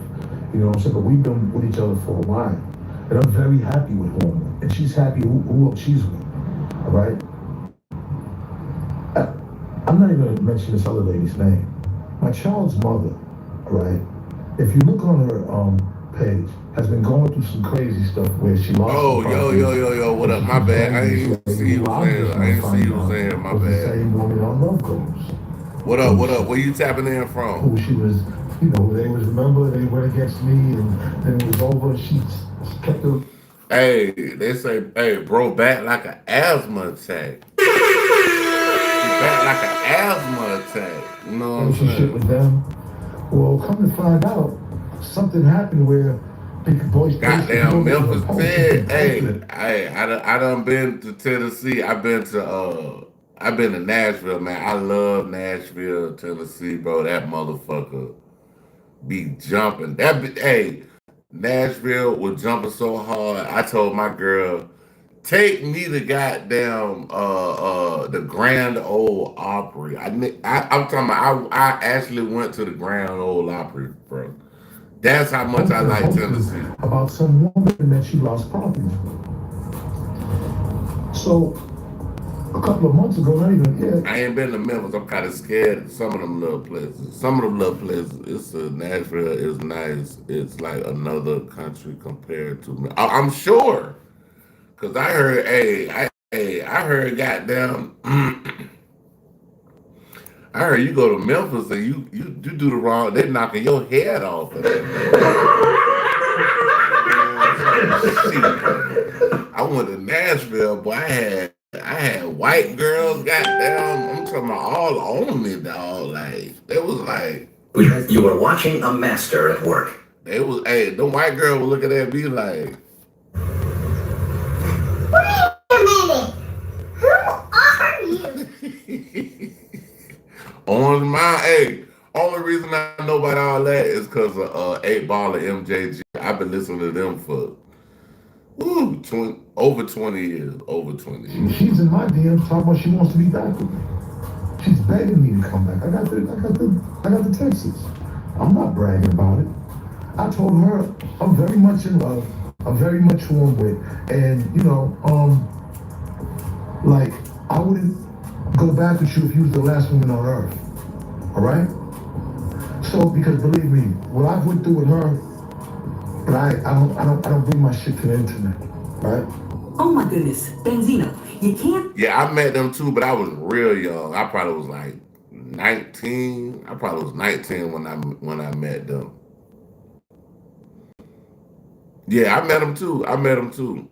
You know what I'm saying? But we've been with each other for a while. And I'm very happy with her. And she's happy who she's with. All right? I'm not even going to mention this other lady's name. My child's mother, all right? If you look on her page, has been going through some crazy stuff where she lost. Oh, yo, what up? My bad. I ain't see you saying, my bad. Same woman on Love Goals. What up? Where you tapping in from? Who she was, you know, they went against me and then it was over. She kept her. Hey, they say, hey, bro, back like an asthma attack. Back like an asthma attack. You know what I'm saying? With them. Well, come to find out, something happened where big boys. Goddamn Memphis said, hey, I done been to Tennessee. I've been to Nashville, man. I love Nashville, Tennessee, bro. That motherfucker be jumping. Nashville was jumping so hard. I told my girl, take me to goddamn the Grand Ole Opry. I'm talking about. I actually went to the Grand Ole Opry, bro. That's how much I like Tennessee. About some woman that she lost property. So a couple of months ago, not even yet. I ain't been to Memphis. I'm kind of scared of some of them little places. Nashville is nice. It's like another country compared to me. I'm sure. Cause I heard, I heard goddamn, I heard you go to Memphis and you do the wrong, they knocking your head off of that. I went to Nashville, boy, I had white girls, goddamn, I'm talking about all on me, dog. Like, it was like. You were watching a master at work. They was, the white girl was looking at me like. Wait a minute. Who are you? On my, only reason I know about all that is because of 8 Ball and MJG. I've been listening to them for over 20 years. She's in my DM talking about she wants to be back with me. She's begging me to come back. I got the Texas. I'm not bragging about it. I told her I'm very much in love. I'm very much warm with, and you know, Like, I wouldn't go back with you if you was the last woman on earth. All right? So, because believe me, what I went through with her, but I don't bring my shit to the internet, right? Oh my goodness, Benzino, you can't. Yeah, I met them too, but I was real young. I probably was like 19. I probably was 19 when I met them. Yeah, I met them too. I met them too.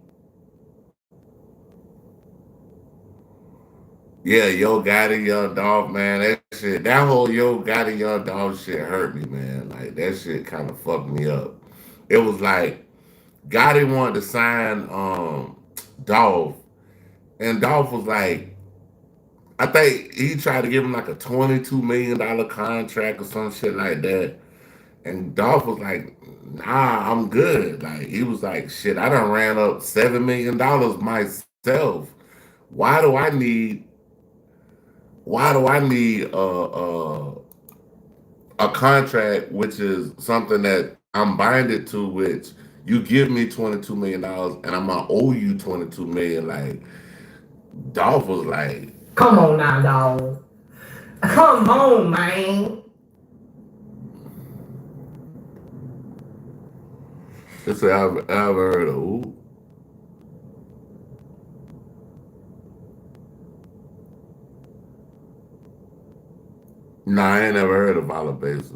Yeah, Yo Gotti, Young Dog, man. That whole Yo Gotti, Young Dog shit hurt me, man. Like that shit kind of fucked me up. It was like Gotti wanted to sign Dolph, and Dolph was like, I think he tried to give him like a $22 million contract or some shit like that. And Dolph was like, nah, I'm good. Like he was like, shit, I done ran up $7 million myself. Why do I need why do I need a contract which is something that I'm binded to, which you give me $22 million and I'm gonna owe you 22 million. Like Dolph was like, Come on now, dog. Come on, man. this I've ever heard of who? Nah, I ain't never heard of Violent Bases.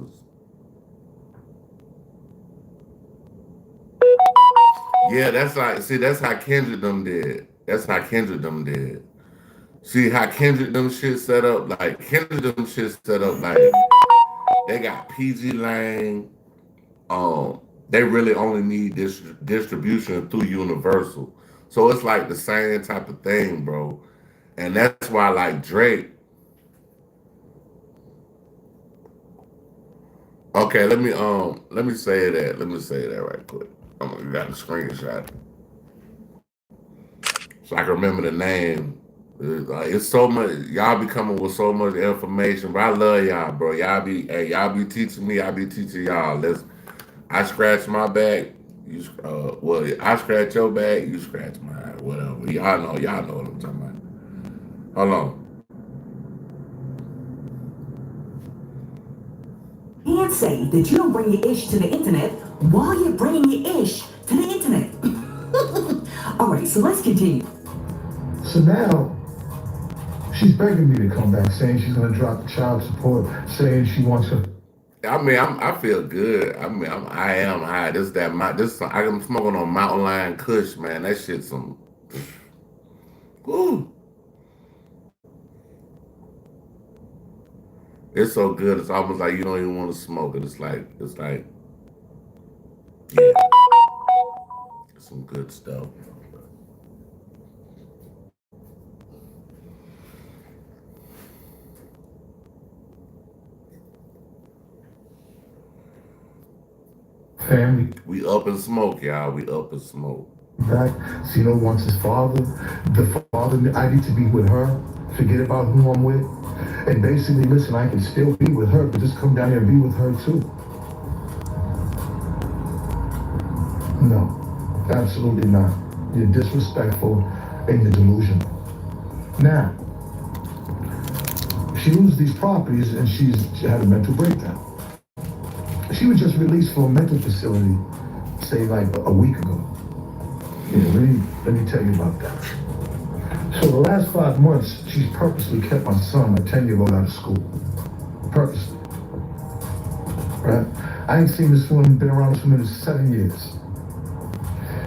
Yeah, that's like, see, that's how Kendrick them did. That's how Kendrick them did. See how Kendrick them shit set up? Like Kendrick them shit set up like they got PG Lane. They really only need this distribution through Universal. So it's like the same type of thing, bro. And that's why like Drake. Okay, let me say that. Let me say that right quick. Got a screenshot. So I can remember the name. It's so much. Y'all be coming with so much information, but I love y'all, bro. Y'all be teaching me. I be teaching y'all. I scratch my back. I scratch your back. You scratch mine. Whatever. Y'all know what I'm talking about. Hold on. Can't say that you don't bring your ish to the internet while you're bringing your ish to the internet. All right, so let's continue. So now, she's begging me to come back, saying she's gonna drop the child support, saying she wants her. I mean, I feel good. I mean, I am high. I'm smoking on Mountain Lion Kush, man. That shit some. Woo. It's so good. It's almost like you don't even want to smoke it. It's like, yeah, it's some good stuff. Family. We up in smoke, y'all. We up in smoke. Back. Zeno wants his father. The father, I need to be with her. Forget about who I'm with. And basically, listen, I can still be with her, but just come down here and be with her too. No, absolutely not. You're disrespectful and you're delusional. Now, she loses these properties and she had a mental breakdown. She was just released from a mental facility, say like a week ago. Yeah, let me tell you about that. So the last 5 months, she's purposely kept my son, my 10-year-old, out of school. Purposely. Right? I ain't seen this woman, been around this woman in 7 years.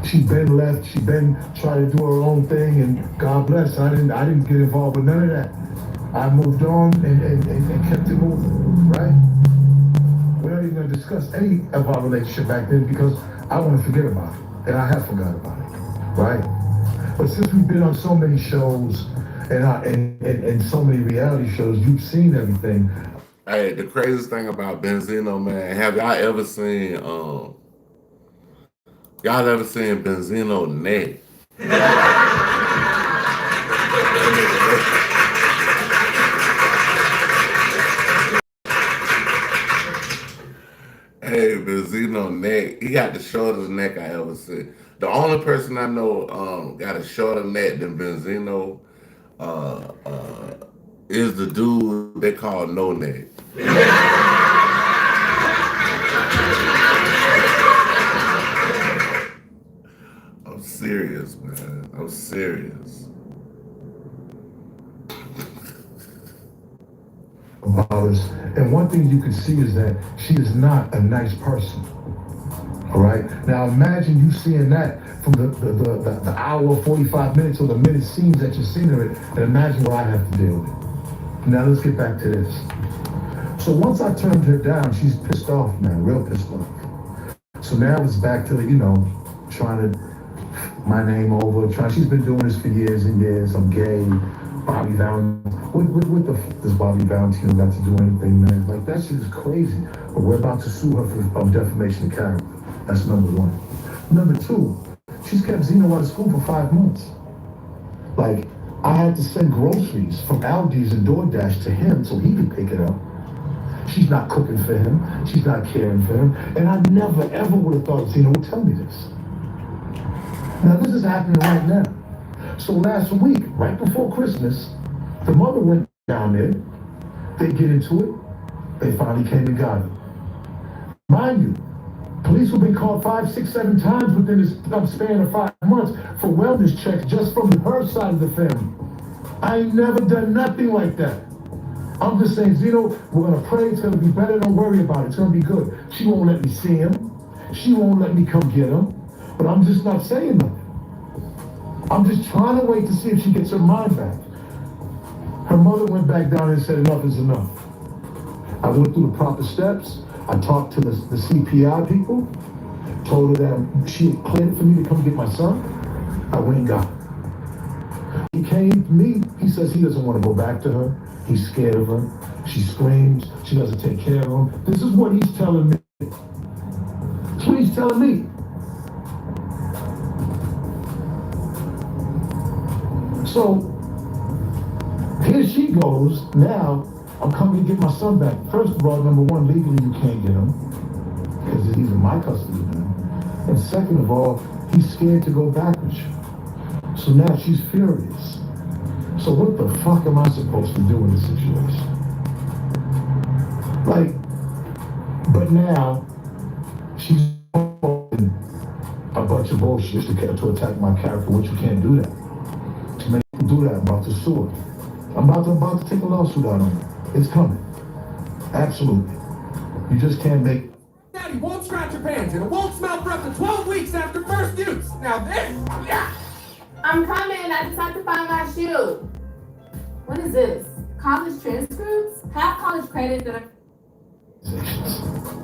She been left, she been trying to do her own thing, and God bless, I didn't get involved with none of that. I moved on and kept it moving, right? We're not even gonna discuss any of our relationship back then because I want to forget about it, and I have forgot about it, right? But since we've been on so many shows and so many reality shows, you've seen everything. Hey, the craziest thing about Benzino, man, have y'all ever seen Benzino neck? Hey, Benzino neck. He got the shortest neck I ever seen. The only person I know got a shorter neck than Benzino. is the dude they call No Neck. I'm serious, man. I'm serious. About us. And one thing you can see is that she is not a nice person. All right. Now imagine you seeing that from the hour, 45 minutes, or the minute scenes that you're seeing of it, and imagine what I have to deal with. Now let's get back to this. So once I turned her down, she's pissed off, man, real pissed off. So now it's back to, trying to my name over, she's been doing this for years and years. I'm gay. Bobby Valentine. What the f does Bobby Valentine got to do anything, man? Like, that shit is crazy. But we're about to sue her for defamation of character. That's number one. Number two, she's kept Zeno out of school for 5 months. Like, I had to send groceries from Aldi's and DoorDash to him so he could pick it up. She's not cooking for him. She's not caring for him. And I never, ever would have thought Zeno would tell me this. Now, this is happening right now. So last week, right before Christmas, the mother went down there. They get into it. They finally came and got her. Mind you, police have been called 5, 6, 7 times within this span of 5 months for wellness checks just from her side of the family. I ain't never done nothing like that. I'm just saying, Zeno, we're gonna pray. It's gonna be better. Don't worry about it. It's gonna be good. She won't let me see him. She won't let me come get him. But I'm just not saying nothing. I'm just trying to wait to see if she gets her mind back. Her mother went back down and said enough is enough. I went through the proper steps. I talked to the CPI people, told her that she had cleared it for me to come get my son. I went and got her. He came to me. He says he doesn't want to go back to her. He's scared of her. She screams. She doesn't take care of him. This is what he's telling me. That's what he's telling me. So here she goes. Now I'm coming to get my son back. First of all, number one, legally you can't get him because he's in my custody now. And second of all, he's scared to go back with you. So now she's furious. So what the fuck am I supposed to do in this situation? Like, but now she's a bunch of bullshit to attack my character, which you can't do that. To make people do that, I'm about to sue her. I'm about to take a lawsuit out on her. It's coming. Absolutely. You just can't make. Daddy won't scratch your pants and it won't smell for up to 12 weeks after first use. Now this, yeah. I'm coming. I just have to find my shoe. What is this? College transcripts? Have college credits that are...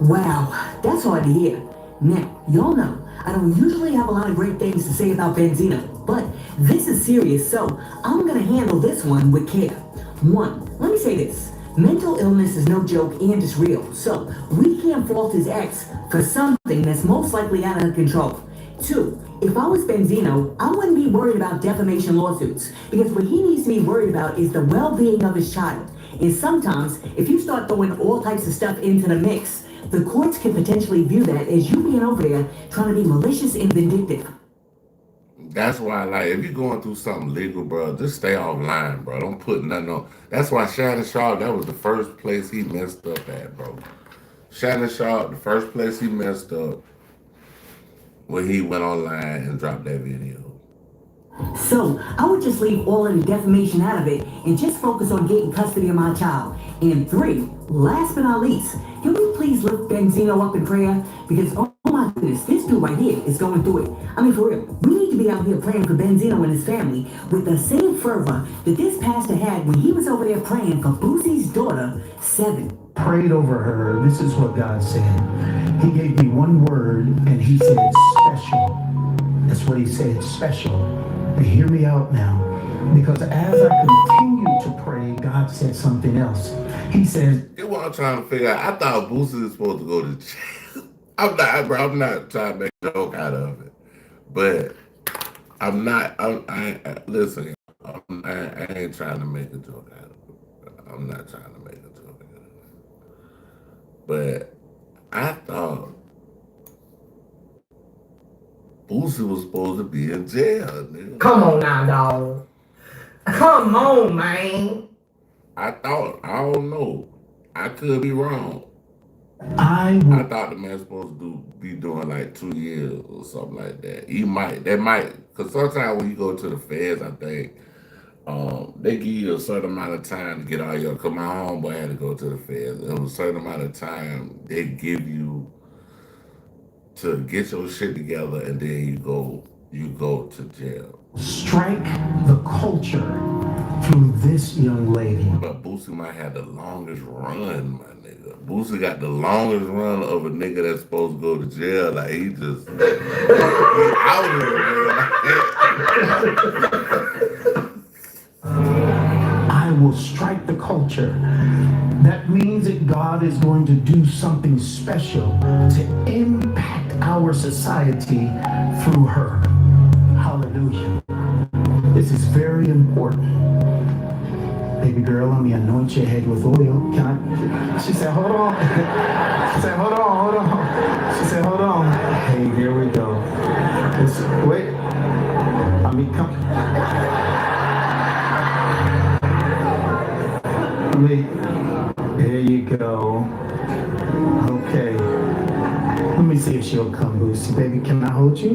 Wow, that's hard to hear. Now, y'all know, I don't usually have a lot of great things to say about Benzino, but this is serious, so I'm gonna handle this one with care. One, let me say this. Mental illness is no joke and it's real, so we can't fault his ex for something that's most likely out of control. Two, if I was Benzino, I wouldn't be worried about defamation lawsuits, because what he needs to be worried about is the well-being of his child. And sometimes, if you start throwing all types of stuff into the mix, the courts can potentially view that as you being over there trying to be malicious and vindictive. That's why, like, if you're going through something legal, bro, just stay offline, bro. Don't put nothing on. That's why Shannon Sharp, that was the first place he messed up at, bro. Shannon Sharp, the first place he messed up when he went online and dropped that video. So, I would just leave all of the defamation out of it and just focus on getting custody of my child. And three, last but not least, can we please lift Benzino up in prayer? Because, oh my goodness, this dude right here is going through it. I mean, for real, we need to be out here praying for Benzino and his family with the same fervor that this pastor had when he was over there praying for Boosie's daughter, 7. Prayed over her. This is what God said. He gave me one word and he said special. That's what he said, special. But hear me out now. Because as I continue to pray, God said something else. He said, That's what I'm trying to figure out. I thought Boosie was supposed to go to jail. I'm not trying to make a joke out of it. But I'm not, listen, I ain't trying to make a joke out of it. I'm not trying to make a joke out of it. But I thought Boosie was supposed to be in jail, nigga. Come on now, dog. Come on, man. I don't know. I could be wrong. I thought the man's supposed to be doing like 2 years or something like that. That might, because sometimes when you go to the feds, I think they give you a certain amount of time to get all your. Cause my homeboy had to go to the feds. There was a certain amount of time they give you to get your shit together, and then you go to jail. strike the culture through this young lady. But Boosie might have the longest run, my nigga. Boosie got the longest run of a nigga that's supposed to go to jail. Like he out here, I will strike the culture. That means that God is going to do something special to impact our society through her. Hallelujah. This is very important. Baby girl, let me anoint your head with oil. Can I? She said, hold on. She said, hold on. She said, hold on. Hey, here we go. Wait. I mean, come. Wait. There you go. Okay. Let me see if she'll come, Boosie. Baby, can I hold you?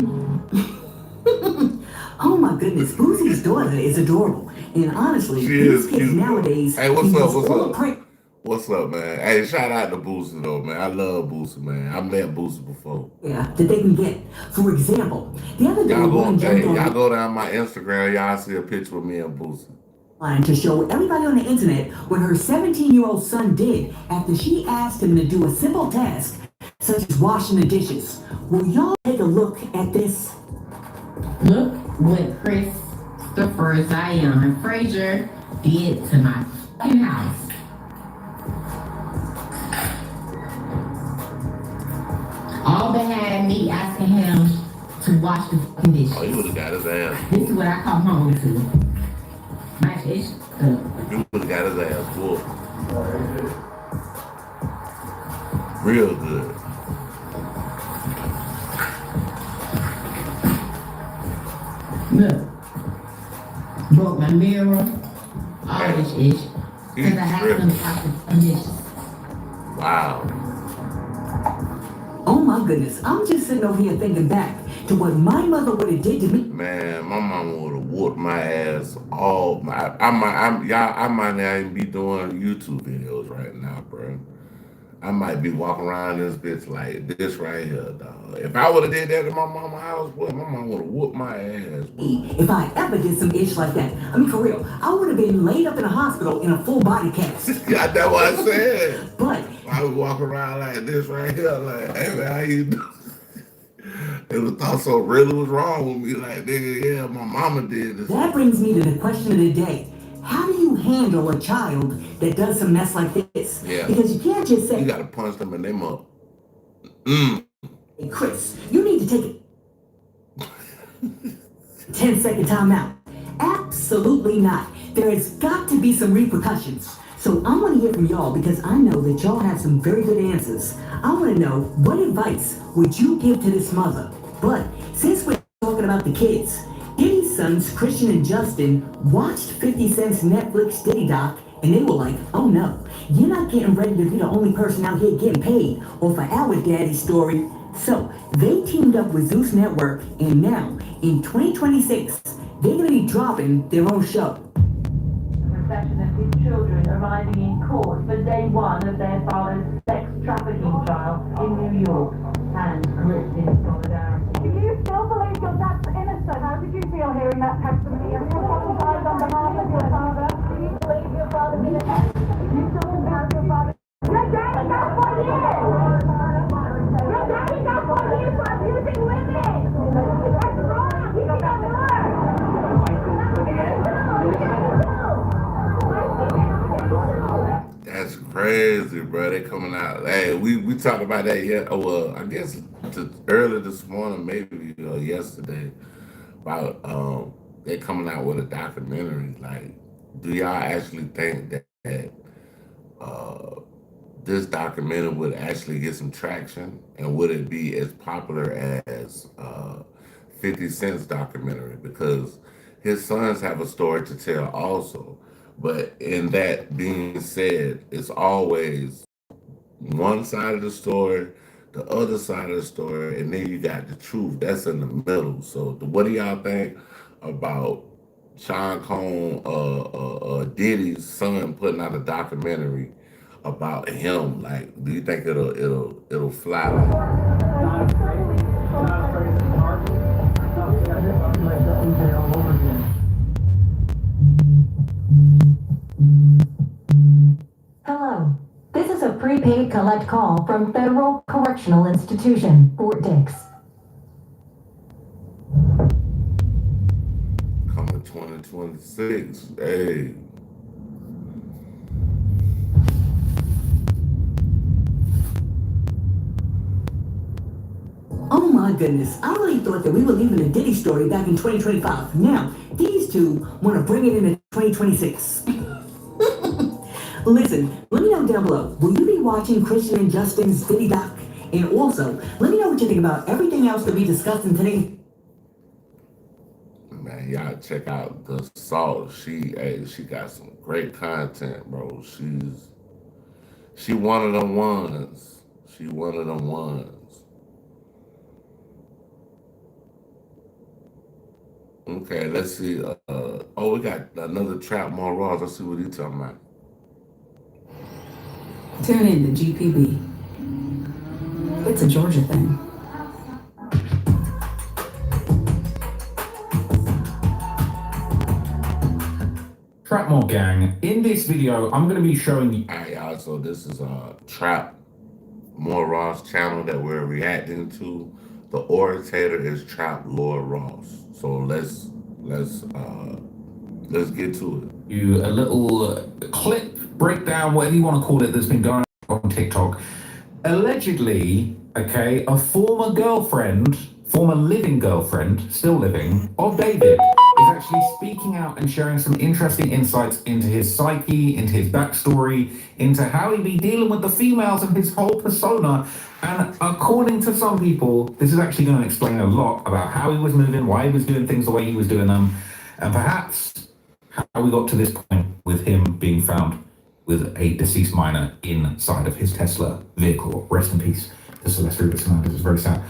Oh my goodness, Boosie's daughter is adorable. And honestly, She these is kids cute. nowadays. Hey, what's can up? use What's all up? prank- What's up, man? Hey, shout out to Boosie though, man. I love Boosie, man. I met Boosie before. Yeah, that they can get. For example, the other day, a woman jumped on Y'all go down my Instagram, y'all see a picture of me and Boosie. to show everybody on the internet what her 17-year-old son did after she asked him to do a simple task such as washing the dishes. Will y'all take a look at this? Look what Christopher Zion Frazier did to my fucking house. All behind me asking him to wash the fucking dishes. Oh, you would have got his ass. This is what I come home to. My dish up. You would have got his ass whooped. Real good. Look. Broke my mirror. All this ish. Because I asked him to wash the fucking dishes. Wow. Oh my goodness, I'm just sitting over here thinking back to what my mother would have did to me. Man, my mama would have whooped my ass all my. I might not even be doing YouTube videos right now, bro. I might be walking around this bitch like this right here, dog. If I would have did that in my mama's house, boy, my mama would have whooped my ass. If I ever did some ish like that, I mean for real, I would have been laid up in a hospital in a full body cast. Yeah, that's what I said. But I would walk around like this right here, like, hey man, how you doing? It was thought so really was wrong with me, like, nigga, yeah, my mama did this. that brings me to the question of the day. How do you handle a child that does some mess like this? Yeah. Because you can't just say, You gotta punch them in their mouth. Hey, Chris, you need to take a 10-second timeout. Absolutely not. There has got to be some repercussions. So I want to hear from y'all because I know that y'all have some very good answers. I want to know, what advice would you give to this mother? But since we're talking about the kids, Diddy's sons, Christian and Justin, watched 50 Cent's Netflix Diddy doc, and they were like, oh no, you're not getting ready to be the only person out here getting paid off of our daddy's story. So they teamed up with Zeus Network, and now, in 2026, they're going to be dropping their own show. Confession of his children arriving in court for day one of their father's sex trafficking trial in New York. Hands gripped in solidarity. Do you still believe your dad's innocent? How did you feel hearing that testimony? And you apologize on behalf of your father? Do you believe your father's innocent? You still have your father? Your daddy got 4 years! Your daddy got 4 years for abusing women! That's wrong! He did that That's crazy, bro. They coming out. Hey, we talked about that yet. Oh, well, I guess early this morning, maybe yesterday, about they coming out with a documentary. Like, do y'all actually think that this documentary would actually get some traction, and would it be as popular as 50 Cent's documentary? Because his sons have a story to tell also. But in that being said, it's always one side of the story, the other side of the story, and then you got the truth that's in the middle. So, what do y'all think about Sean Combs, Diddy's son putting out a documentary about him? Like, do you think it'll fly? Hello. This is a prepaid collect call from Federal Correctional Institution, Fort Dix. Coming 2026. Hey. Oh my goodness, I really thought that we were leaving the Diddy story back in 2025. Now, these two want to bring it into 2026. Listen, let me know down below, will you be watching Christian and Justin's Diddy doc? And also, let me know what you think about everything else that we discussed in today. Man, y'all check out the Salt. She got some great content, bro. She one of them ones. She one of them ones. Okay, let's see. We got another Trap More Raws. Let's see what he's talking about. Tune in to GPB. It's a Georgia thing. Trapmore Gang, in this video, I'm going to be showing you... Alright, y'all, so this is Trap More Ross channel that we're reacting to. The orator is Trap Lord Ross. So let's get to it. You a little clip, breakdown, whatever you want to call it, that's been going on TikTok. Allegedly, okay, a former living girlfriend, still living, of David, is actually speaking out and sharing some interesting insights into his psyche, into his backstory, into how he be dealing with the females and his whole persona. And according to some people, this is actually going to explain a lot about how he was moving, why he was doing things the way he was doing them, and perhaps how we got to this point with him being found with a deceased minor inside of his Tesla vehicle. Rest in peace to Celeste Rubis. This is very sad.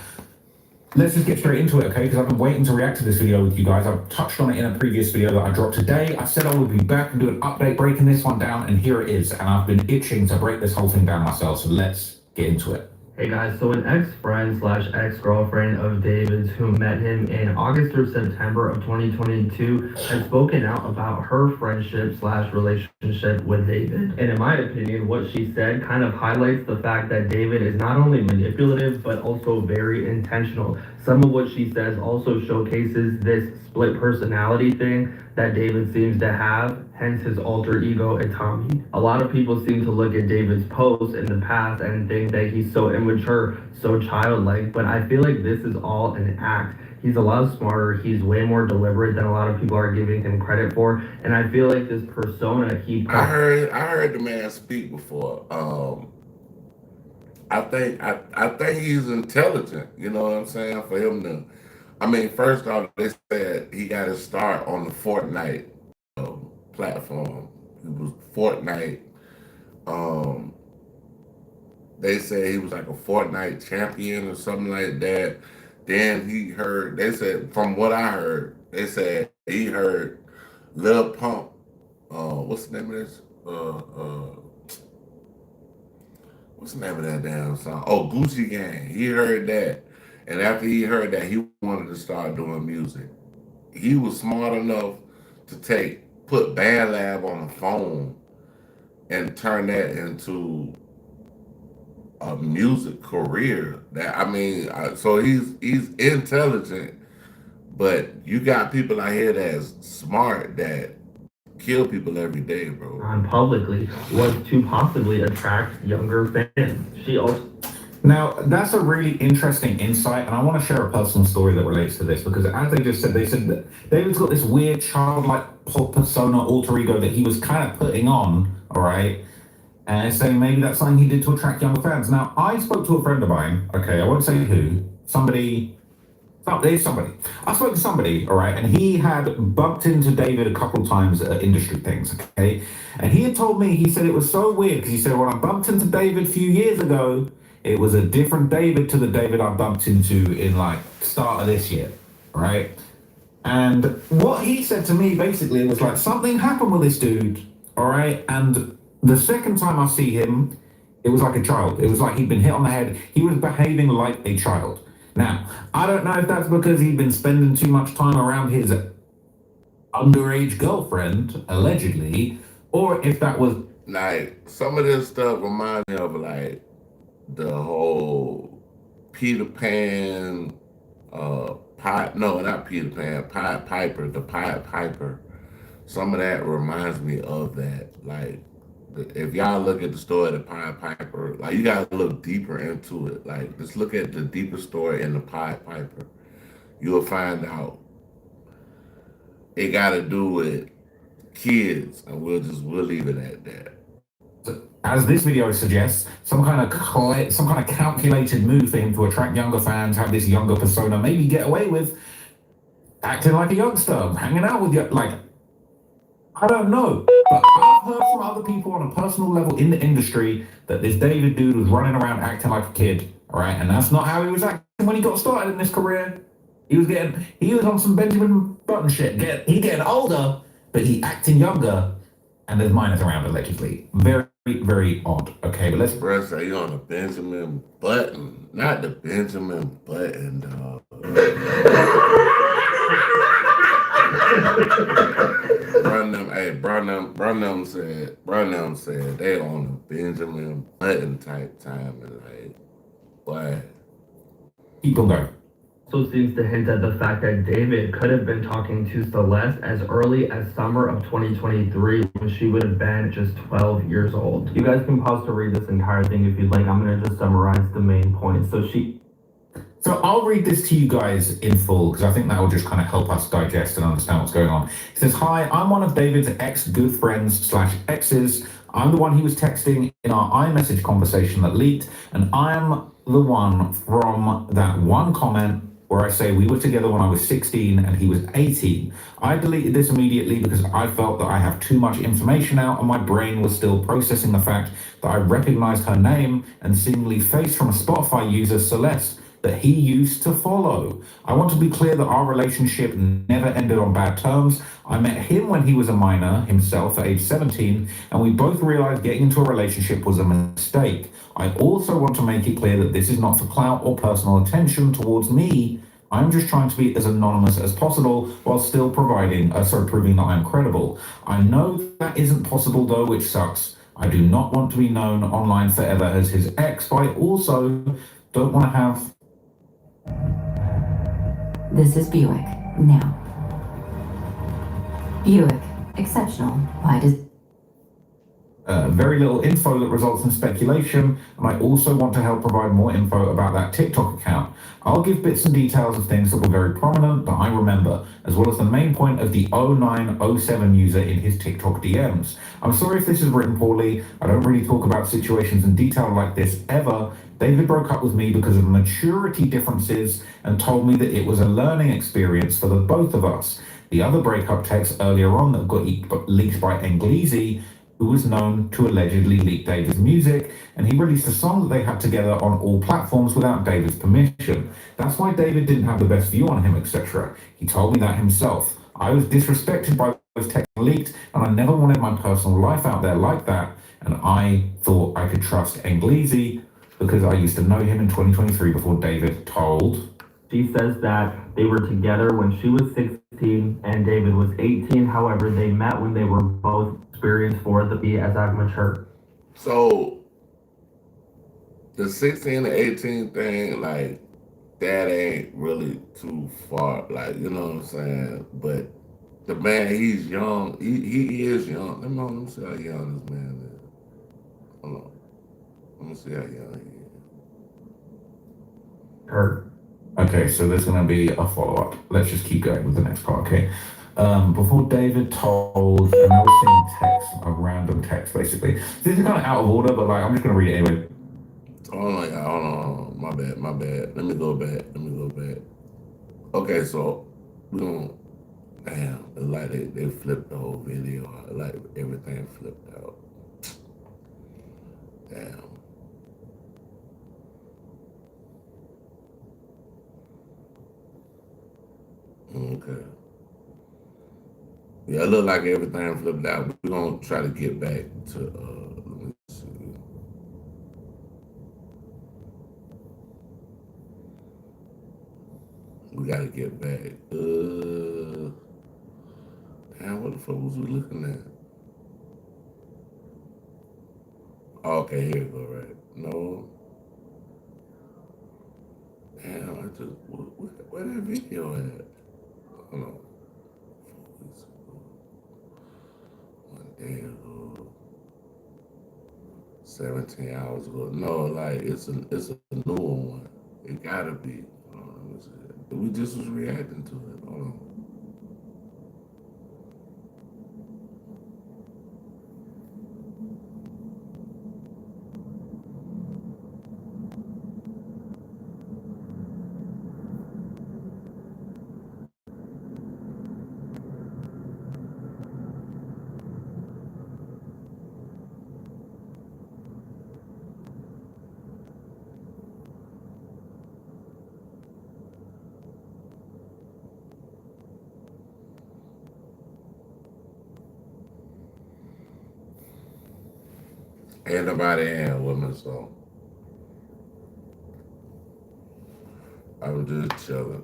Let's just get straight into it, okay? Because I've been waiting to react to this video with you guys. I've touched on it in a previous video that I dropped today. I said I would be back and do an update breaking this one down, and here it is. And I've been itching to break this whole thing down myself, so let's get into it. Hey guys, so an ex-friend slash ex-girlfriend of David's who met him in August or September of 2022 has spoken out about her friendship slash relationship with David. And in my opinion, what she said kind of highlights the fact that David is not only manipulative, but also very intentional. Some of what she says also showcases this split personality thing that David seems to have, hence his alter ego Tommy. A lot of people seem to look at David's posts in the past and think that he's so immature, so childlike, but I feel like this is all an act. He's a lot smarter, he's way more deliberate than a lot of people are giving him credit for, and I feel like this persona he... I heard the man speak before. I think he's intelligent, you know what I'm saying, for him to... I mean, first off, they said he got his start on the Fortnite platform. It was Fortnite. They said he was like a Fortnite champion or something like that. Then they said, from what I heard, they said he heard Lil Pump. What's the name of this? What's the name of that damn song? Oh, Gucci Gang. He heard that. And after he heard that, he wanted to start doing music. He was smart enough to put Band Lab on the phone and turn that into a music career. So he's intelligent, but you got people out here that's smart that kill people every day, bro. On publicly was to possibly attract younger fans. She also... Now, that's a really interesting insight, and I want to share a personal story that relates to this, because as they just said, they said that David's got this weird childlike persona, alter ego that he was kind of putting on, all right, and saying maybe that's something he did to attract younger fans. Now, I spoke to a friend of mine, okay, I won't say who, somebody There's somebody. I spoke to somebody, all right, and he had bumped into David a couple times at industry things, okay? And he had told me, he said it was so weird because he said, when I bumped into David a few years ago, it was a different David to the David I bumped into in like start of this year, right? And what he said to me basically was like, something happened with this dude, all right? And the second time I see him, it was like a child. It was like he'd been hit on the head. He was behaving like a child. Now, I don't know if that's because he'd been spending too much time around his underage girlfriend, allegedly, or if that was... Like, some of this stuff reminds me of, like, the whole Peter Pan, not Peter Pan, Piper, the Pied Piper. Some of that reminds me of that. Like, if y'all look at the story of the Pied Piper, like, you gotta look deeper into it. Like, just look at the deeper story in the Pied Piper. You'll find out it got to do with kids, and we'll leave it at that. As this video suggests, some kind of calculated move for him to attract younger fans, have this younger persona, maybe get away with acting like a youngster, hanging out with you, like, I don't know. But I've heard from other people on a personal level in the industry that this David dude was running around acting like a kid, all right? And that's not how he was acting when he got started in this career. He was on some Benjamin Button shit. He getting older, but he acting younger, and there's minors around allegedly. Very, very odd. Okay, but let's... Bruh say you on the Benjamin Button, not the Benjamin Button, dog. Brunham said they on the Benjamin Button type time, and like, what? Keep on going. Also seems to hint at the fact that David could have been talking to Celeste as early as summer of 2023 when she would have been just 12 years old. You guys can pause to read this entire thing if you'd like. I'm going to just summarize the main points. So I'll read this to you guys in full because I think that will just kind of help us digest and understand what's going on. It says, "Hi, I'm one of David's ex-good friends/exes. I'm the one he was texting in our iMessage conversation that leaked, and I'm the one from that one comment where I say we were together when I was 16 and he was 18. I deleted this immediately because I felt that I have too much information out and my brain was still processing the fact that I recognized her name and seemingly face from a Spotify user, Celeste, that he used to follow. I want to be clear that our relationship never ended on bad terms. I met him when he was a minor himself at age 17, and we both realized getting into a relationship was a mistake. I also want to make it clear that this is not for clout or personal attention towards me. I'm just trying to be as anonymous as possible while still proving that I'm credible. I know that isn't possible though, which sucks. I do not want to be known online forever as his ex, but I also don't want to have... This is Buick. Now. Buick. Exceptional. Why does... very little info that results in speculation, and I also want to help provide more info about that TikTok account. I'll give bits and details of things that were very prominent that I remember, as well as the main point of the 0907 user in his TikTok DMs. I'm sorry if this is written poorly. I don't really talk about situations in detail like this ever. David broke up with me because of maturity differences and told me that it was a learning experience for the both of us. The other breakup text earlier on that got leaked by Englezi, who was known to allegedly leak David's music, and he released a song that they had together on all platforms without David's permission. That's why David didn't have the best view on him, etc. He told me that himself. I was disrespected by those texts leaked, and I never wanted my personal life out there like that, and I thought I could trust Englezi because I used to know him in 2023 before David told... She says that they were together when she was 16 and David was 18. However, they met when they were both experienced for the be as I've matured. So the 16 to 18 thing, like, that ain't really too far, like, you know what I'm saying? But the man, he's young. He is young. Let me see how young this man is. Hold on. Let me see how young he is. Her. Okay, so there's going to be a follow-up. Let's just keep going with the next part, okay? Before David told, and I was seeing text, a random text, basically. This is kind of out of order, but like I'm just going to read it anyway. Hold on. My bad. Let me go back. Okay, so we don't. Damn, it's like they flipped the whole video. Like everything flipped out. Damn. Okay. Yeah, it look like everything flipped out. We're gonna try to get back to let me see. We gotta get back. Damn, what the fuck was we looking at? Okay, here we go, right? No. Damn, I just where that video at? Hold on. 1 day ago. 17 hours ago. No, like it's a new one. It gotta be. Hold on, let me see. We just was reacting to it. Hold on. Ain't nobody in with me, so I was just chilling.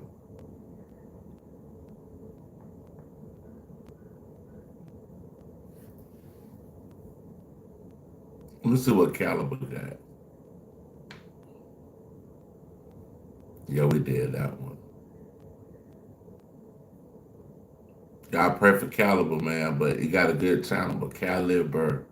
Let me see what Caliber got. Yeah, we did that one. Y'all pray for Caliber, man, but he got a good channel, but Caliber.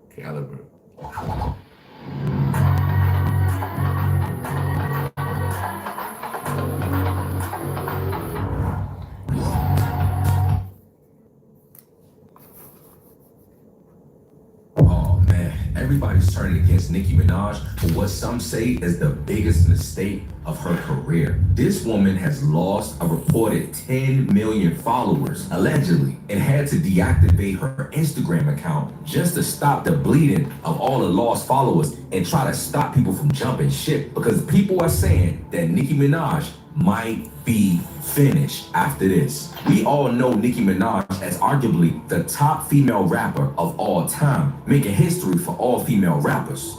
Oh man, everybody's turning against Nicki Minaj for what some say is the biggest mistake of her career. This woman has lost a reported 10 million followers, allegedly, and had to deactivate her Instagram account just to stop the bleeding of all the lost followers and try to stop people from jumping ship, because people are saying that Nicki Minaj might be finished after this. We all know Nicki Minaj as arguably the top female rapper of all time, making history for all female rappers.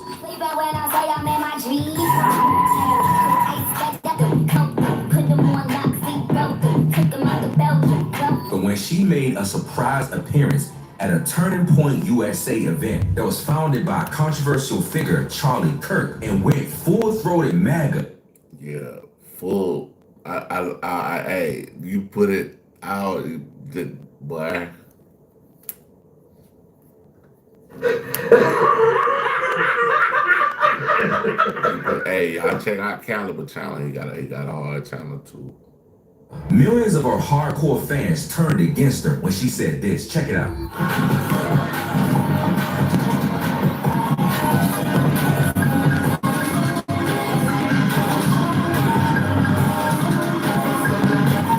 But when she made a surprise appearance at a Turning Point USA event that was founded by controversial figure Charlie Kirk and went full-throated MAGA. Yeah, full. Hey, you put it out, boy. Hey, y'all check out Caliber channel. He got a hard channel too. Millions of her hardcore fans turned against her when she said this. Check it out.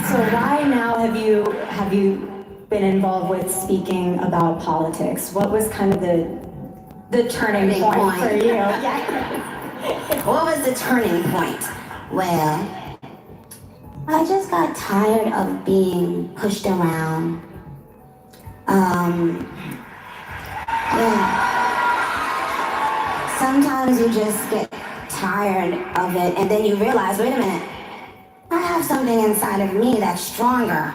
So why now have you been involved with speaking about politics? What was kind of the turning point for you? What was the turning point? Well, I just got tired of being pushed around. Sometimes you just get tired of it and then you realize, wait a minute, I have something inside of me that's stronger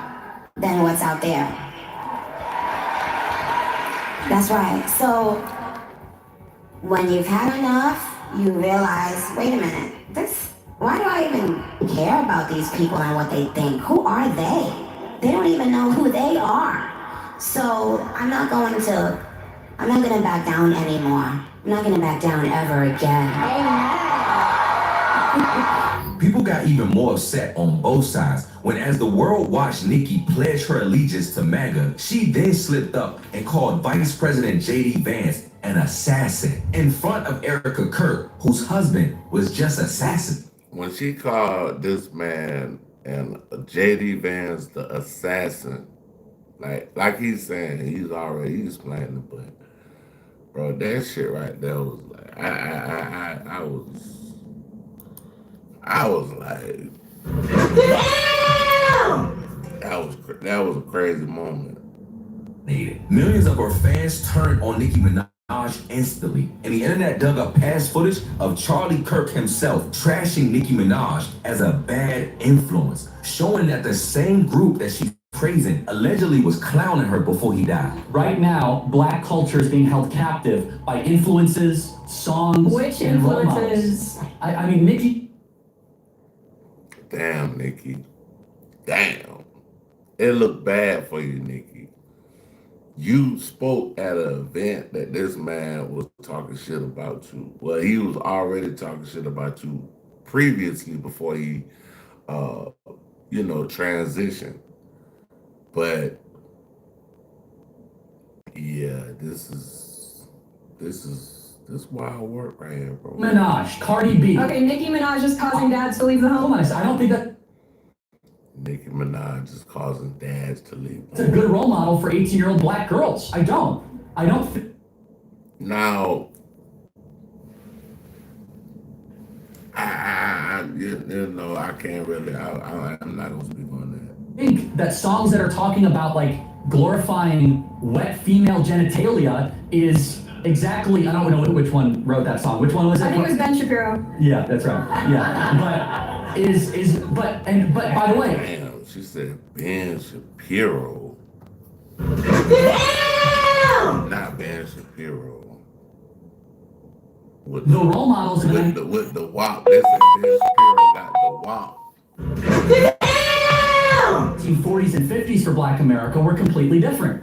than what's out there. That's right. So when you've had enough, you realize, wait a minute, why do I even care about these people and what they think? Who are they? They don't even know who they are. So I'm not gonna back down anymore. I'm not gonna back down ever again. People got even more upset on both sides when, as the world watched Nicki pledge her allegiance to MAGA, she then slipped up and called Vice President J.D. Vance an assassin in front of Erica Kirk, whose husband was just assassinated. When she called this man and JD Vance, the assassin. Like he's saying, he's playing it, but bro, that shit right there was like, I was like, that was a crazy moment. Millions of her fans turned on Nicki Minaj instantly, and the internet dug up past footage of Charlie Kirk himself trashing Nicki Minaj as a bad influence, showing that the same group that she's praising allegedly was clowning her before he died. Right now, black culture is being held captive by influences, songs, Which and role models. influences? I mean, Nicki. Damn, Nicki. Damn. It looked bad for you, Nicki. You spoke at an event that this man was talking shit about you. Well, he was already talking shit about you previously before he, transitioned. But yeah, this wild work right here, bro. Minaj, Cardi B. Okay, Nicki Minaj is causing dads to leave the home. Hold on a second. I don't think that. Nicki Minaj is causing dads to leave. It's a good role model for 18-year-old black girls. I don't. Now, I can't really. I'm not gonna speak on that. I think that songs that are talking about like glorifying wet female genitalia is exactly. I don't know which one wrote that song. Which one was it? I think it was Ben Shapiro. Yeah, that's right. Yeah, but by the way. Damn, she said Ben Shapiro. Not Ben Shapiro. With the role models with the WAP. They said Ben Shapiro got the WAP. 1940s and 50s for Black America were completely different.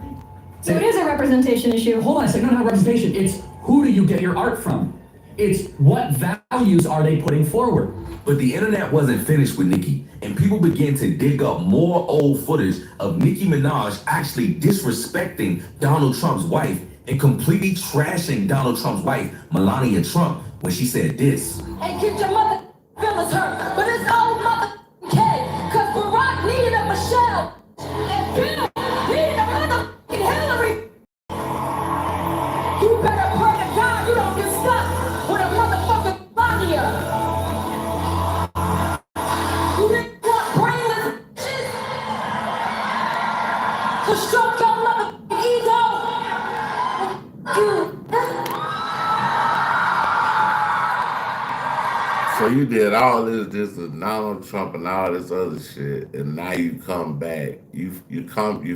So it is a representation issue. Hold on a second, not representation. It's who do you get your art from? It's what values are they putting forward? But the internet wasn't finished with Nicki, and people began to dig up more old footage of Nicki Minaj actually disrespecting Donald Trump's wife and completely trashing Donald Trump's wife, Melania Trump, when she said this. And get your mother feelings hurt, but it's all mother K, cause Barack needed a Michelle, and Bill needed a motherfucking Hillary. You better pray to God you don't get stuck with a motherfucking Melania. You didn't want brainless shit to stroke your motherfucking ego. So you did all this just with Donald Trump and all this other shit, and now you come back. You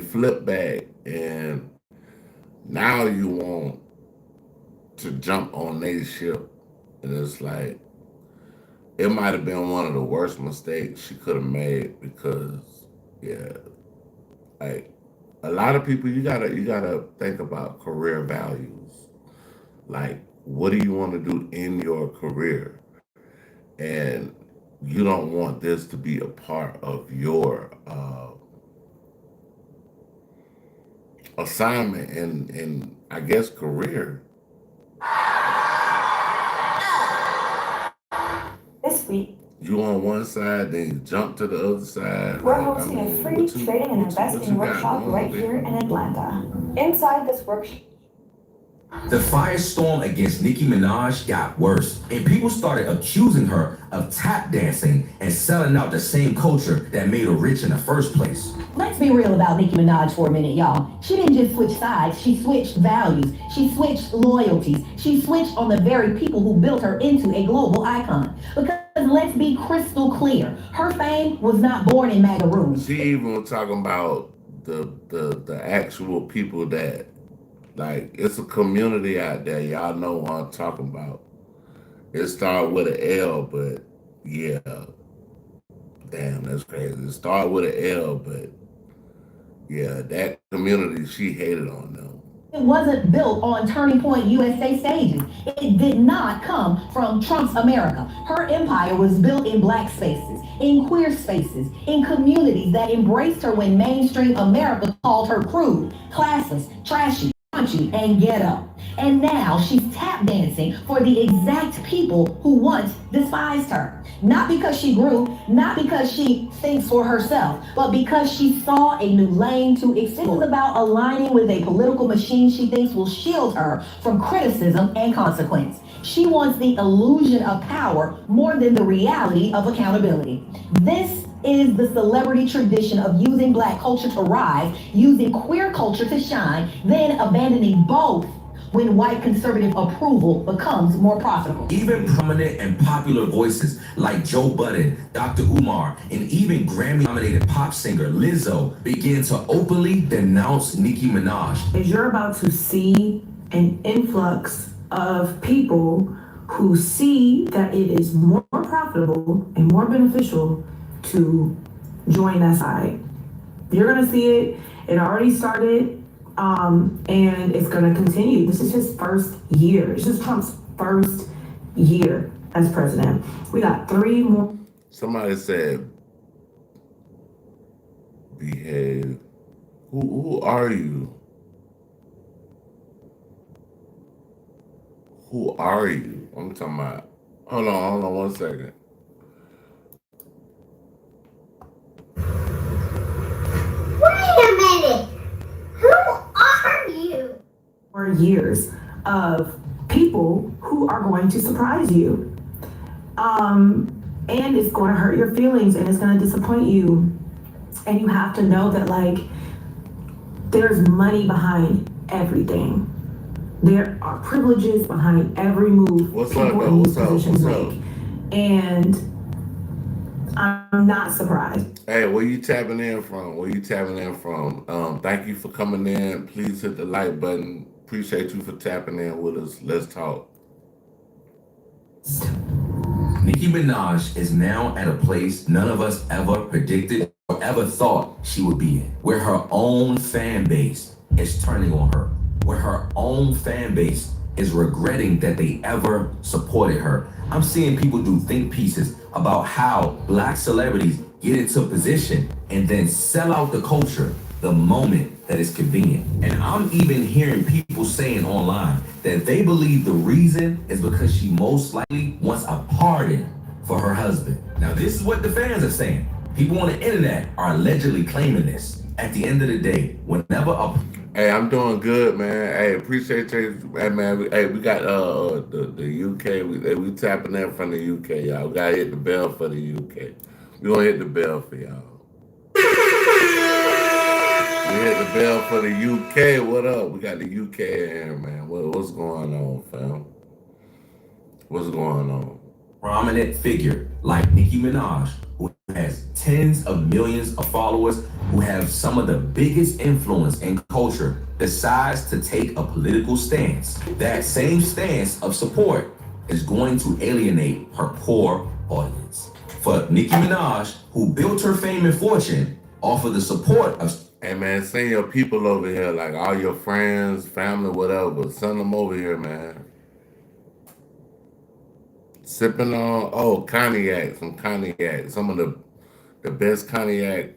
flip back, and now you want to jump on their ship, and it's like it might have been one of the worst mistakes she could have made because, yeah, like a lot of people, you gotta think about career values. Like, what do you want to do in your career? And you don't want this to be a part of your assignment and I guess career. This week, You on one side, then you jump to the other side. we're hosting a free trading and investing workshop right here in Atlanta. Inside this workshop, The firestorm against Nicki Minaj got worse, and people started accusing her of tap dancing and selling out the same culture that made her rich in the first place. Let's be real about Nicki Minaj for a minute, y'all. She didn't just switch sides, she switched values, she switched loyalties, she switched on the very people who built her into a global icon. Because let's be crystal clear, her fame was not born in MAGA rooms. She even was talking about the actual people that, like, it's a community out there. Y'all know what I'm talking about. It started with an L, but yeah. Damn, that's crazy. It started with an L, but yeah, that community, she hated on them. It wasn't built on Turning Point USA stages. It did not come from Trump's America. Her empire was built in black spaces, in queer spaces, in communities that embraced her when mainstream America called her crude, classless, trashy, raunchy and ghetto. And now she's tap dancing for the exact people who once despised her. Not because she grew, not because she thinks for herself, but because she saw a new lane to explore. It's about aligning with a political machine she thinks will shield her from criticism and consequence. She wants the illusion of power more than the reality of accountability. This is the celebrity tradition of using Black culture to rise, using queer culture to shine, then abandoning both when white conservative approval becomes more profitable. Even prominent and popular voices like Joe Budden, Dr. Umar, and even Grammy-nominated pop singer Lizzo begin to openly denounce Nicki Minaj. As you're about to see an influx of people who see that it is more profitable and more beneficial to join that side. You're gonna see it. It already started. And it's going to continue. This is his first year. It's just Trump's first year as president. We got 3 more. Somebody said, behave. Who are you? Who are you? I'm talking about. Hold on 1 second. Wait a minute. Who are you? More years of people who are going to surprise you. And it's going to hurt your feelings and it's going to disappoint you. And you have to know that, like, there's money behind everything. There are privileges behind every move people in these positions make. And I'm not surprised. Hey, where you tapping in from? Thank you for coming in. Please hit the like button. Appreciate you for tapping in with us. Let's talk. Nicki Minaj is now at a place none of us ever predicted or ever thought she would be in, where her own fan base is turning on her, where her own fan base is regretting that they ever supported her. I'm seeing people do think pieces about how Black celebrities get into a position and then sell out the culture the moment that is convenient. And I'm even hearing people saying online that they believe the reason is because she most likely wants a pardon for her husband. Now, this is what the fans are saying. People on the internet are allegedly claiming this. At the end of the day, whenever a... Hey, I'm doing good, man. Hey, appreciate you. Hey, man. We got the UK. We tapping in from the UK, y'all. We gotta hit the bell for the UK. We gonna hit the bell for y'all. We hit the bell for the UK. What up? We got the UK in here, man. What's going on, fam? What's going on? Prominent figure like Nicki Minaj, who has tens of millions of followers, who have some of the biggest influence in culture, decides to take a political stance. That same stance of support is going to alienate her core audience. For Nicki Minaj, who built her fame and fortune off of the support of... Hey, man, send your people over here, like all your friends, family, whatever. Send them over here, man. Sipping on, cognac, some of the best cognac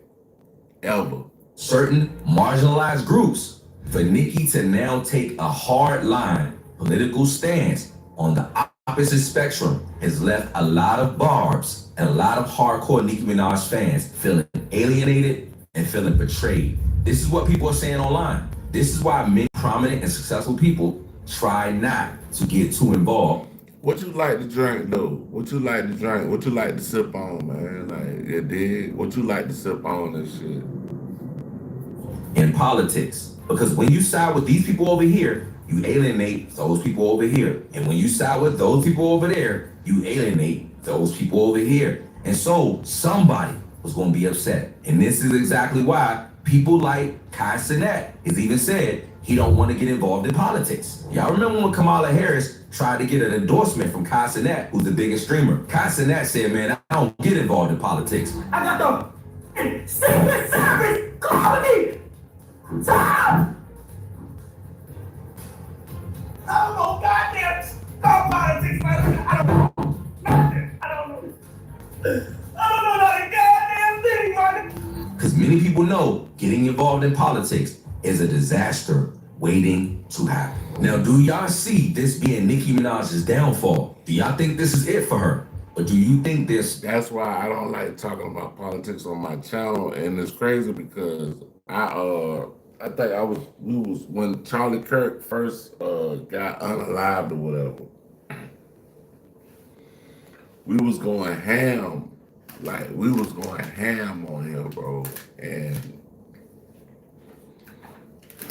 ever. Certain marginalized groups, for Nicki to now take a hard line political stance on the opposite spectrum has left a lot of barbs and a lot of hardcore Nicki Minaj fans feeling alienated and feeling betrayed. This is what people are saying online. This is why many prominent and successful people try not to get too involved. What you like to drink, though? What you like to drink? What you like to sip on, man? Like, you dig? What you like to sip on and shit? In politics. Because when you side with these people over here, you alienate those people over here. And when you side with those people over there, you alienate those people over here. And so somebody was going to be upset. And this is exactly why people like Kai Cenat has even said he don't want to get involved in politics. Y'all remember when Kamala Harris tried to get an endorsement from Kai Cenat, who's the biggest streamer? Kai Cenat said, man, I don't get involved in politics. I got the Secret Service calling me. Stop! I don't know goddamn politics, man. I don't know nothing. I don't know not a goddamn thing, man. Because many people know getting involved in politics is a disaster waiting to happen. Now, do y'all see this being Nicki Minaj's downfall? Do y'all think this is it for her? Or do you think this? That's why I don't like talking about politics on my channel, and it's crazy because I think we was when Charlie Kirk first got unalived or whatever. We was going ham, like we was going ham on him, bro. And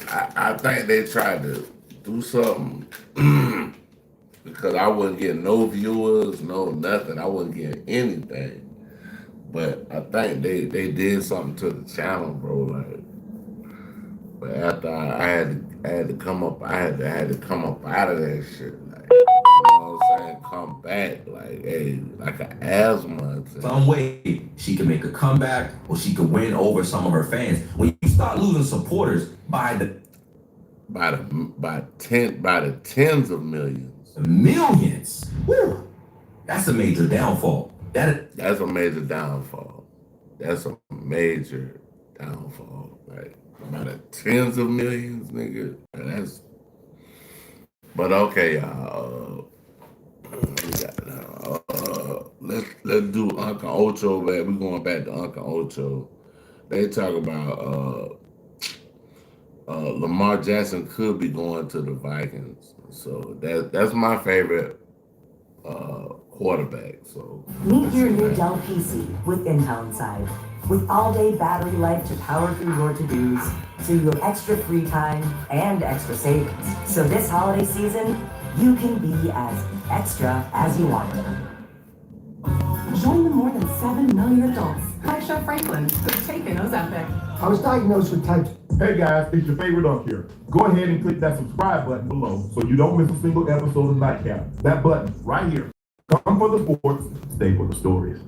I think they tried to do something because I wasn't getting no viewers, no nothing. I wasn't getting anything. But I think they did something to the channel, bro. Like, but after I had to come up, I had to come up out of that shit. Like, you know what I'm saying? Come back, like, hey, like an asthma. Some way she can make a comeback or she could win over some of her fans. When you start losing supporters by the tens of millions. Millions. Woo. That's a major downfall. That's a major downfall. That's a major downfall. Like by the tens of millions, nigga. That's. But okay, y'all. Let's do Uncle Ocho, man. We going back to Uncle Ocho. They talk about Lamar Jackson could be going to the Vikings. So that's my favorite quarterback. So meet your new Dell PC with Intel inside. With all-day battery life to power through your to-dos, so you have extra free time and extra savings. So this holiday season, you can be as extra as you want. Join the more than 7 million adults. Hi, Chef Franklin. Who's taking Ozempic? I was diagnosed with type. Hey guys, it's your favorite Unc here. Go ahead and click that subscribe button below so you don't miss a single episode of Nightcap. That button right here. Come for the sports, stay for the stories.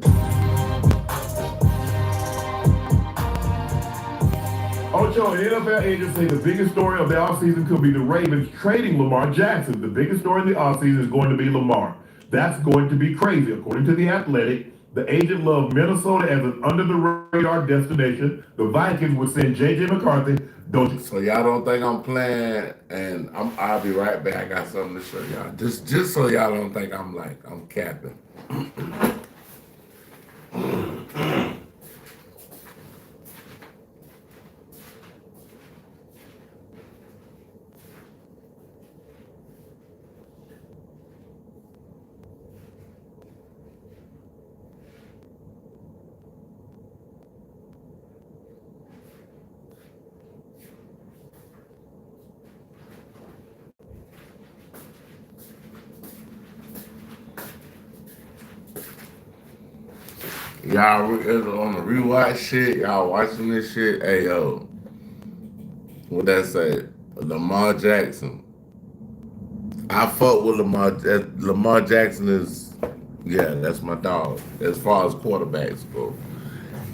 Ocho, an NFL agent say the biggest story of the offseason could be the Ravens trading Lamar Jackson. The biggest story in the offseason is going to be Lamar. That's going to be crazy. According to The Athletic, the agent loved Minnesota as an under-the-radar destination. The Vikings would send J.J. McCarthy. Don't you? So y'all don't think I'm playing, and I'll be right back. I got something to show y'all. Just so y'all don't think I'm capping. Y'all on the rewatch shit, y'all watching this shit. Hey yo, what that say? Lamar Jackson. I fuck with Lamar. Lamar Jackson is, yeah, that's my dog as far as quarterbacks go.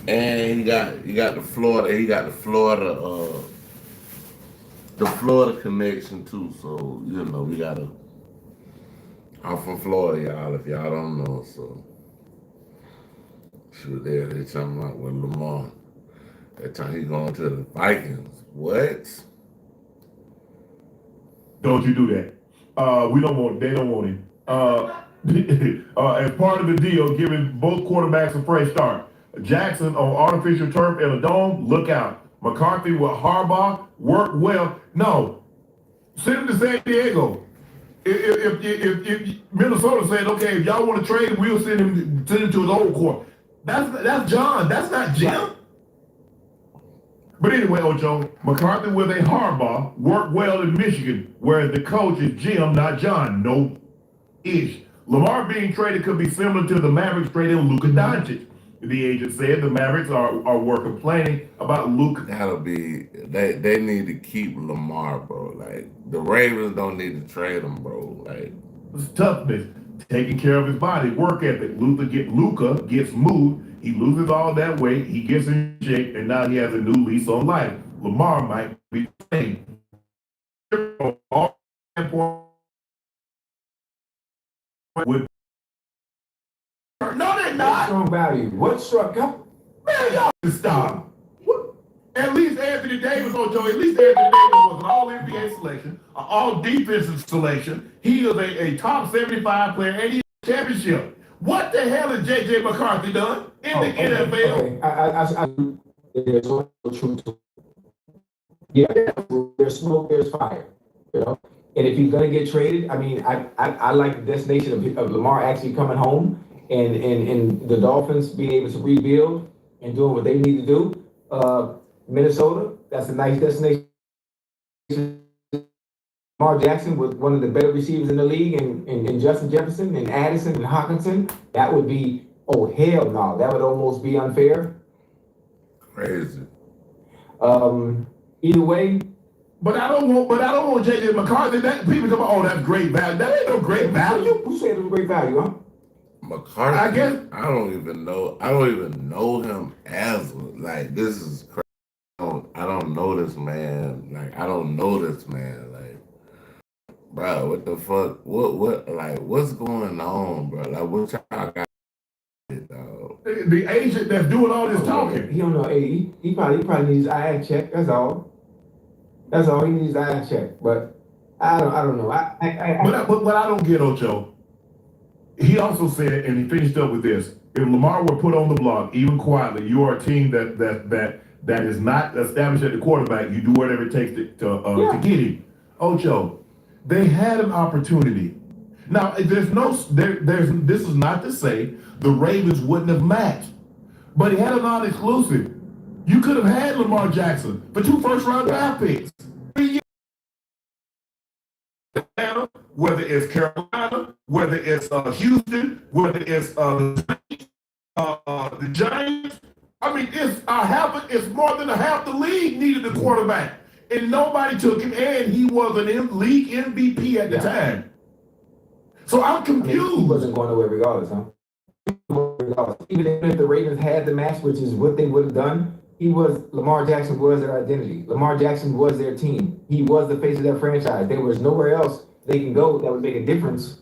And he got the Florida. He got the Florida connection too. So you know we gotta. I'm from Florida, y'all. If y'all don't know, so. Shoot, they talking about with Lamar. That time he going to the Vikings. What? Don't you do that. They don't want him. As part of the deal, giving both quarterbacks a fresh start. Jackson on artificial turf in a dome, look out. McCarthy with Harbaugh, work well. No, send him to San Diego. If Minnesota said, okay, if y'all want to trade, we'll send him to his old court. That's John. That's not Jim. But anyway, Ocho, McCarthy with a Harbaugh worked well in Michigan, where the coach is Jim, not John. No-ish. Lamar being traded could be similar to the Mavericks trading Luka Doncic. The agent said the Mavericks were complaining about Luka. That'll be, they need to keep Lamar, bro. Like, the Ravens don't need to trade him, bro. Like, it's toughness. Taking care of his body, work ethic. Luka gets moved. He loses all that weight. He gets in shape, and now he has a new lease on life. Lamar might be the same. No, they're not. Strong value. What struck up? Man, y'all stop. At least Anthony Davis, Ocho. At least Anthony Davis was an all all NBA selection, an all defensive selection. He is a top 75 player and he's a championship. What the hell has JJ McCarthy done in the NFL? Okay. There's no truth to it. Yeah, there's smoke, there's fire. You know? And if he's gonna get traded, I mean, I like the destination of Lamar actually coming home and the Dolphins being able to rebuild and doing what they need to do. Minnesota, that's a nice destination. Lamar Jackson with one of the better receivers in the league and Justin Jefferson and Addison and Hawkinson, that would be, oh hell no, that would almost be unfair. Crazy. Either way. But I don't want JJ McCarthy. That people come, oh, that's great value. That ain't no great value. Who said it was great value, huh? McCarthy. I guess I don't even know him as like this is crazy. I don't know this man. Like I don't know this man. Like, bro, what the fuck? What? Like, what's going on, bro? Like, what y'all got? The agent that's doing all this talking. He don't know. He probably needs eye check. That's all. That's all he needs eye check. But I don't know. But I don't get Ocho. He also said, and he finished up with this: if Lamar were put on the block, even quietly, you are a team that is not established at the quarterback. You do whatever it takes to get him. Ocho, they had an opportunity. Now, this is not to say the Ravens wouldn't have matched, but he had a non-exclusive. You could have had Lamar Jackson for 2 first-round draft picks. Whether it's Carolina, whether it's Houston, whether it's the Giants. I mean, it's more than a half the league needed a quarterback, and nobody took him, and he was an league MVP at the time. So I'm confused. I mean, he wasn't going nowhere regardless, huh? Even if the Ravens had the match, which is what they would have done, Lamar Jackson was their identity. Lamar Jackson was their team. He was the face of that franchise. There was nowhere else they can go that would make a difference.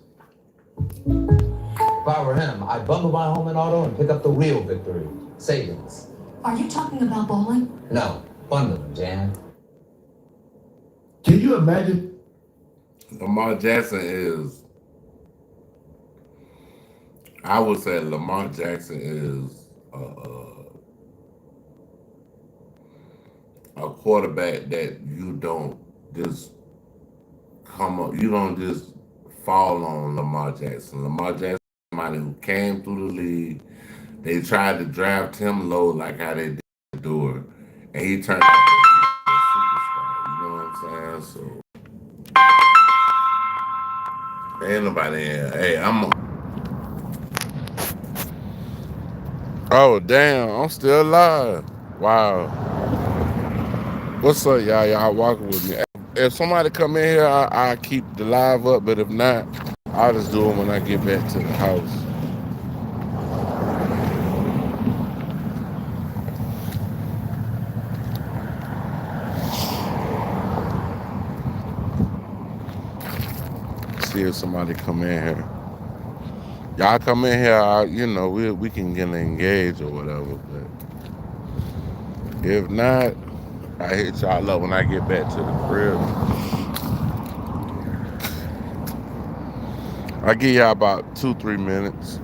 If I were him, I'd bundle my home and auto and pick up the real victory. Savings. Are you talking about bowling? No, bundling, Jan. Can you imagine? Lamar Jackson is. I would say Lamar Jackson is a quarterback that you don't just come up, you don't just fall on Lamar Jackson. Lamar Jackson is somebody who came through the league. They tried to draft him low like how they did Dewar, and he turned out to be a superstar. You know what I'm saying? So ain't nobody in. Hey, oh, damn, I'm still alive. Wow. What's up, y'all? Y'all walking with me. If somebody come in here, I keep the live up, but if not, I'll just do it when I get back to the house. See if somebody come in here. Y'all come in here, we can get engaged or whatever, but if not, I hit y'all up when I get back to the crib. I'll give y'all about 2-3 minutes.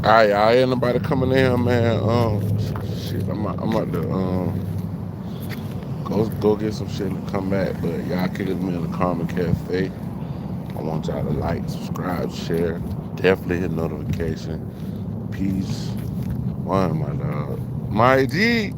All right, y'all. Ain't nobody coming in here, man. Shit, I'm about to go get some shit and come back. But y'all kick with me in the Karma Cafe. I want y'all to like, subscribe, share. Definitely hit notification. Peace. One, my dog. My G.